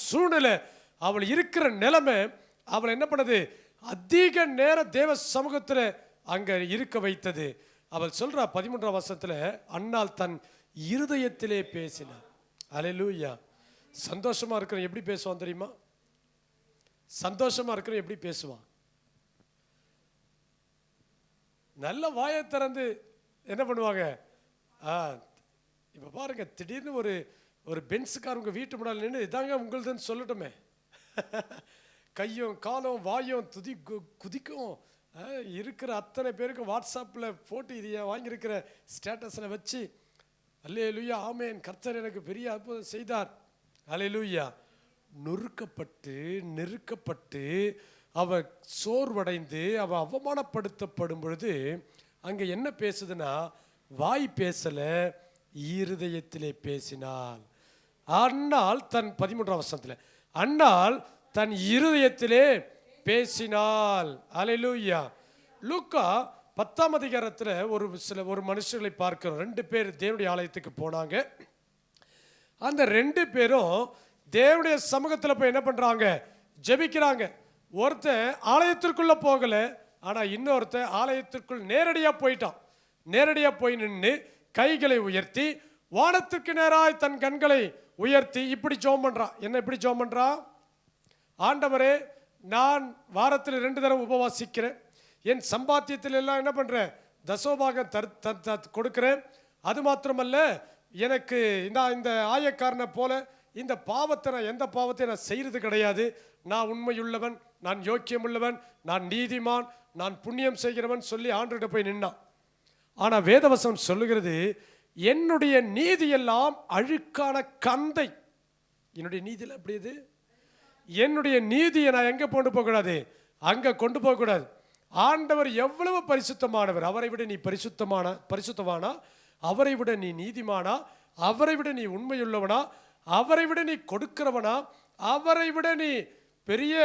S1: சூழ்நிலை, அவள் இருக்கிற நிலைமை அவள் என்ன பண்ணது, அதிக நேரம் தேவ சமூகத்தில் அங்க இருக்க வைத்தது. அவள் சொல்றா 13ஆம் வசனத்துல, அன்னாள் தன் இருதயத்திலே பேசினார். அல்லேலூயா. சந்தோஷமா இருக்கிற எப்படி பேசுவான் தெரியுமா? சந்தோஷமா இருக்கிற எப்படி பேசுவான்? நல்ல வாயை திறந்து என்ன பண்ணுவாங்க? இப்ப பாருங்க, திடீர்னு ஒரு பென்ஸுக்கார் உங்க வீட்டு முன்னாடி நின்று இதாங்க உங்களுதுன்னு சொல்லட்டுமே, கையும் காலும் வாயும் குதிக்கும். இருக்கிற அத்தனை பேருக்கு வாட்ஸ்அப்பில் போட்டு இது வாங்கியிருக்கிற ஸ்டேட்டஸில் வச்சு, அல்லேலூயா ஆமேன், கர்த்தர் எனக்கு பெரிய அற்புதம் செய்தார். அல்லேலூயா. நொறுக்கப்பட்டு நெருக்கப்பட்டு அவ சோர்வடைந்து அவ அவமானப்படுத்தப்படும் பொழுது அங்கே என்ன பேசுதுன்னா, வாய் பேசல, இருதயத்திலே பேசினாள். அன்னாள் தன் 13ஆம் வசனத்தில், அன்னாள் தன் இருதயத்திலே பேசினாள். அல்லேலூயா. லூக்கா 10ஆம் அதிகாரத்தில் ஒரு மனுஷர்களை பார்க்கிறோம். 2 பேர் தேவனுடைய ஆலயத்துக்கு போனாங்க. அந்த 2 பேரும் தேவனுடைய சமூகத்தில் போய் என்ன பண்றாங்க? ஜெபிக்கிறாங்க. ஒருத்தன் ஆலயத்திற்குள்ள போகல, ஆனா இன்னொருத்தன் ஆலயத்திற்குள் நேரடியா போயிட்டான். நேரடியா போய் நின்று கைகளை உயர்த்தி வானத்துக்கு நேராய் தன் கண்களை உயர்த்தி இப்படி ஜெபம் பண்றான். என்ன இப்படி ஜெபம் பண்றான்? ஆண்டவரே, நான் வாரத்தில் 2 தடவை உபவாசிக்கிறேன், என் சம்பாத்தியத்தில் எல்லாம் என்ன பண்றேன்? தசோபாகம் கொடுக்கிறேன். அது மாத்திரமல்ல, எனக்கு இந்த ஆயக்காரனை போல இந்த பாவத்தை நான் எந்த பாவத்தை நான் செய்யறது கிடையாது. நான் உண்மையுள்ளவன், நான் யோக்கியமுள்ளவன், நான் நீதிமான், நான் புண்ணியம் செய்கிறவன் சொல்லி ஆண்டவர்கிட்ட போய் நின்னான். ஆனா வேதவசனம் சொல்லுகிறது, என்னுடைய நீதியெல்லாம் அழுக்கான கந்தை. என்னுடைய நீதியில் எப்படி இது? என்னுடைய நீதியை நான் எங்க கொண்டு போகக்கூடாது? அங்க கொண்டு போகக்கூடாது. ஆண்டவர் எவ்வளவு பரிசுத்தமானவர்! அவரை விட நீ பரிசுத்தமானா? அவரை விட நீ நீதிமானா? அவரை விட நீ உண்மையுள்ளவனா? அவரை விட நீ கொடுக்கிறவனா? அவரை விட நீ பெரிய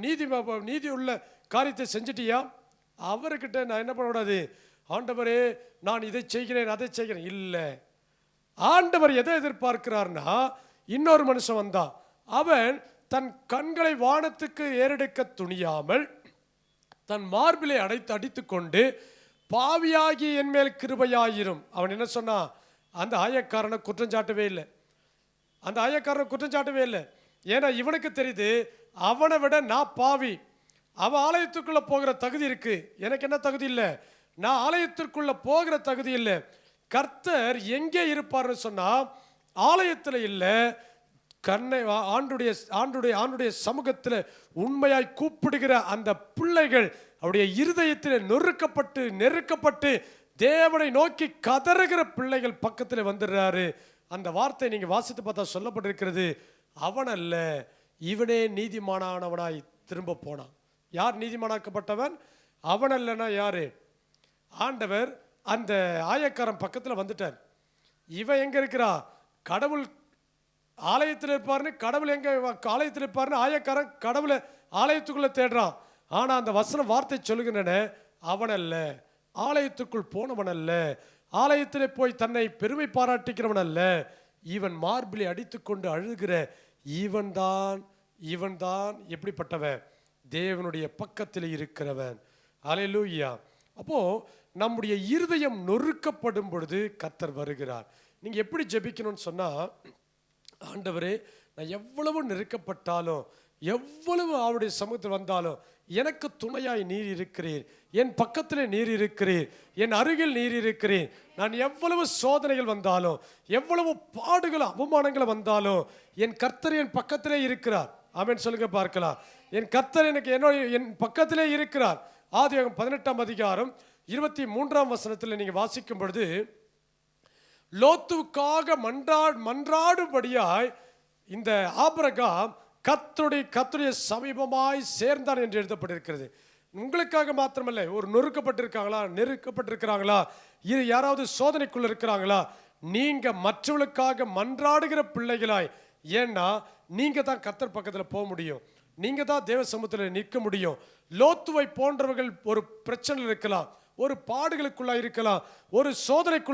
S1: நீதி உள்ள காரியத்தை செஞ்சிட்டியா? அவர்கிட்ட நான் என்ன பண்ணக்கூடாது? ஆண்டவரே, நான் இதை செய்கிறேன், அதை செய்கிறேன் இல்லை. ஆண்டவர் எதை எதிர்பார்க்கிறார்னா, இன்னொரு மனுஷன் வந்தான். அவன் தன் கண்களை வானத்துக்கு ஏறெடுக்க துணியாமல் தன் மார்பிலை அடித்து கொண்டு, பாவியாகி என் மேல் கிருபையாயிரும். அவன் என்ன சொன்னா? அந்த ஆயக்காரனை குற்றம் சாட்டவே இல்லை. அந்த ஆயக்காரனை குற்றம் சாட்டவே இல்லை. ஏன்னா இவனுக்கு தெரியுது, அவனை விட நான் பாவி. அவன் ஆலயத்துக்குள்ள போகிற தகுதி இருக்கு, எனக்கு என்ன தகுதி இல்லை. நான் ஆலயத்திற்குள்ள போகிற தகுதி இல்லை. கர்த்தர் எங்கே இருப்பார்னு சொன்னா, ஆலயத்தில் இல்லை, ஆண்டுடைய சமூகத்தில் உண்மையாய் கூப்பிடுகிற அந்த பிள்ளைகள் அவருடைய இருதயத்தில் நொறுக்கப்பட்டு நெருக்கப்பட்டு தேவனை நோக்கி கதறுகிற பிள்ளைகள் பக்கத்தில் வந்துடுறாரு. அந்த வார்த்தை நீங்க வாசித்து பார்த்தா சொல்லப்பட்டிருக்கிறது, அவன் அல்ல, இவனே நீதிமானவனாய் திரும்ப போனான். யார் நீதிமானாக்கப்பட்டவன்? அவன் அல்லனா யாரு? ஆண்டவர் அந்த ஆயக்காரன் பக்கத்தில் வந்துட்டார். இவன் எங்க இருக்கிறா? கடவுள் ஆலயத்தில் இருப்பார்னு, கடவுள் எங்க ஆலயத்தில் இருப்பார்னு ஆயக்காரன் கடவுளை ஆலயத்துக்குள்ள தேடுறான். ஆனா அந்த வசன வார்த்தை சொல்லுகின்றன, அவன் அல்ல, ஆலயத்துக்குள் போனவன் அல்ல, ஆலயத்தில் போய் தன்னை பெருமை பாராட்டிக்கிறவன் அல்ல, இவன் மார்பிலை அடித்துக்கொண்டு அழுகிற இவன் தான் எப்படிப்பட்டவன்? தேவனுடைய பக்கத்தில் இருக்கிறவன். அல்லேலூயா. அப்போ நம்முடைய இருதயம் நொறுக்கப்படும் பொழுது கர்த்தர் வருகிறார். நீங்க எப்படி ஜெபிக்கணும்னு சொன்னா, ஆண்டவரே, நான் எவ்வளவு நெருக்கப்பட்டாலும், எவ்வளவு அவருடைய சமூகத்தில் வந்தாலும் எனக்கு துணையாய் நீர் இருக்கிறீர், என் பக்கத்திலே நீர் இருக்கிறீர், என் அருகில் நீர் இருக்கிறீர். நான் எவ்வளவு சோதனைகள் வந்தாலும், எவ்வளவு பாடுகள் அவமானங்கள் வந்தாலும் என் கர்த்தர் என் பக்கத்திலே இருக்கிறார். ஆமென் சொல்லுங்க பார்க்கலாம். என் கர்த்தர் எனக்கு என் பக்கத்திலே இருக்கிறார். ஆதியாகமம் 18ஆம் அதிகாரம் 23ஆம் வசனத்தில் நீங்க வாசிக்கும் பொழுது, லோத்துவுக்காக மன்றாடும்படியாய் இந்த ஆபிரகாம் கர்த்தருடைய சமீபமாய் சேர்ந்தான் என்று எழுதப்பட்டிருக்கிறது. உங்களுக்காக மாத்திரமல்ல, ஒரு நெருக்கப்பட்டிருக்கிறாங்களா, இது யாராவது சோதனைக்குள்ள இருக்கிறாங்களா, நீங்க மற்றவர்களுக்காக மன்றாடுகிற பிள்ளைகளாய். ஏன்னா நீங்க தான் கர்த்தர் பக்கத்தில் போக முடியும், நீங்க தான் தேவ சமூகத்தில் நிற்க முடியும். லோத்துவை போன்றவர்கள் ஒரு பிரச்சனை இருக்கலாம், ஒரு பாடுகளுக்குள்ள இருக்கலாம், ஒரு சோதனைக்குள்ள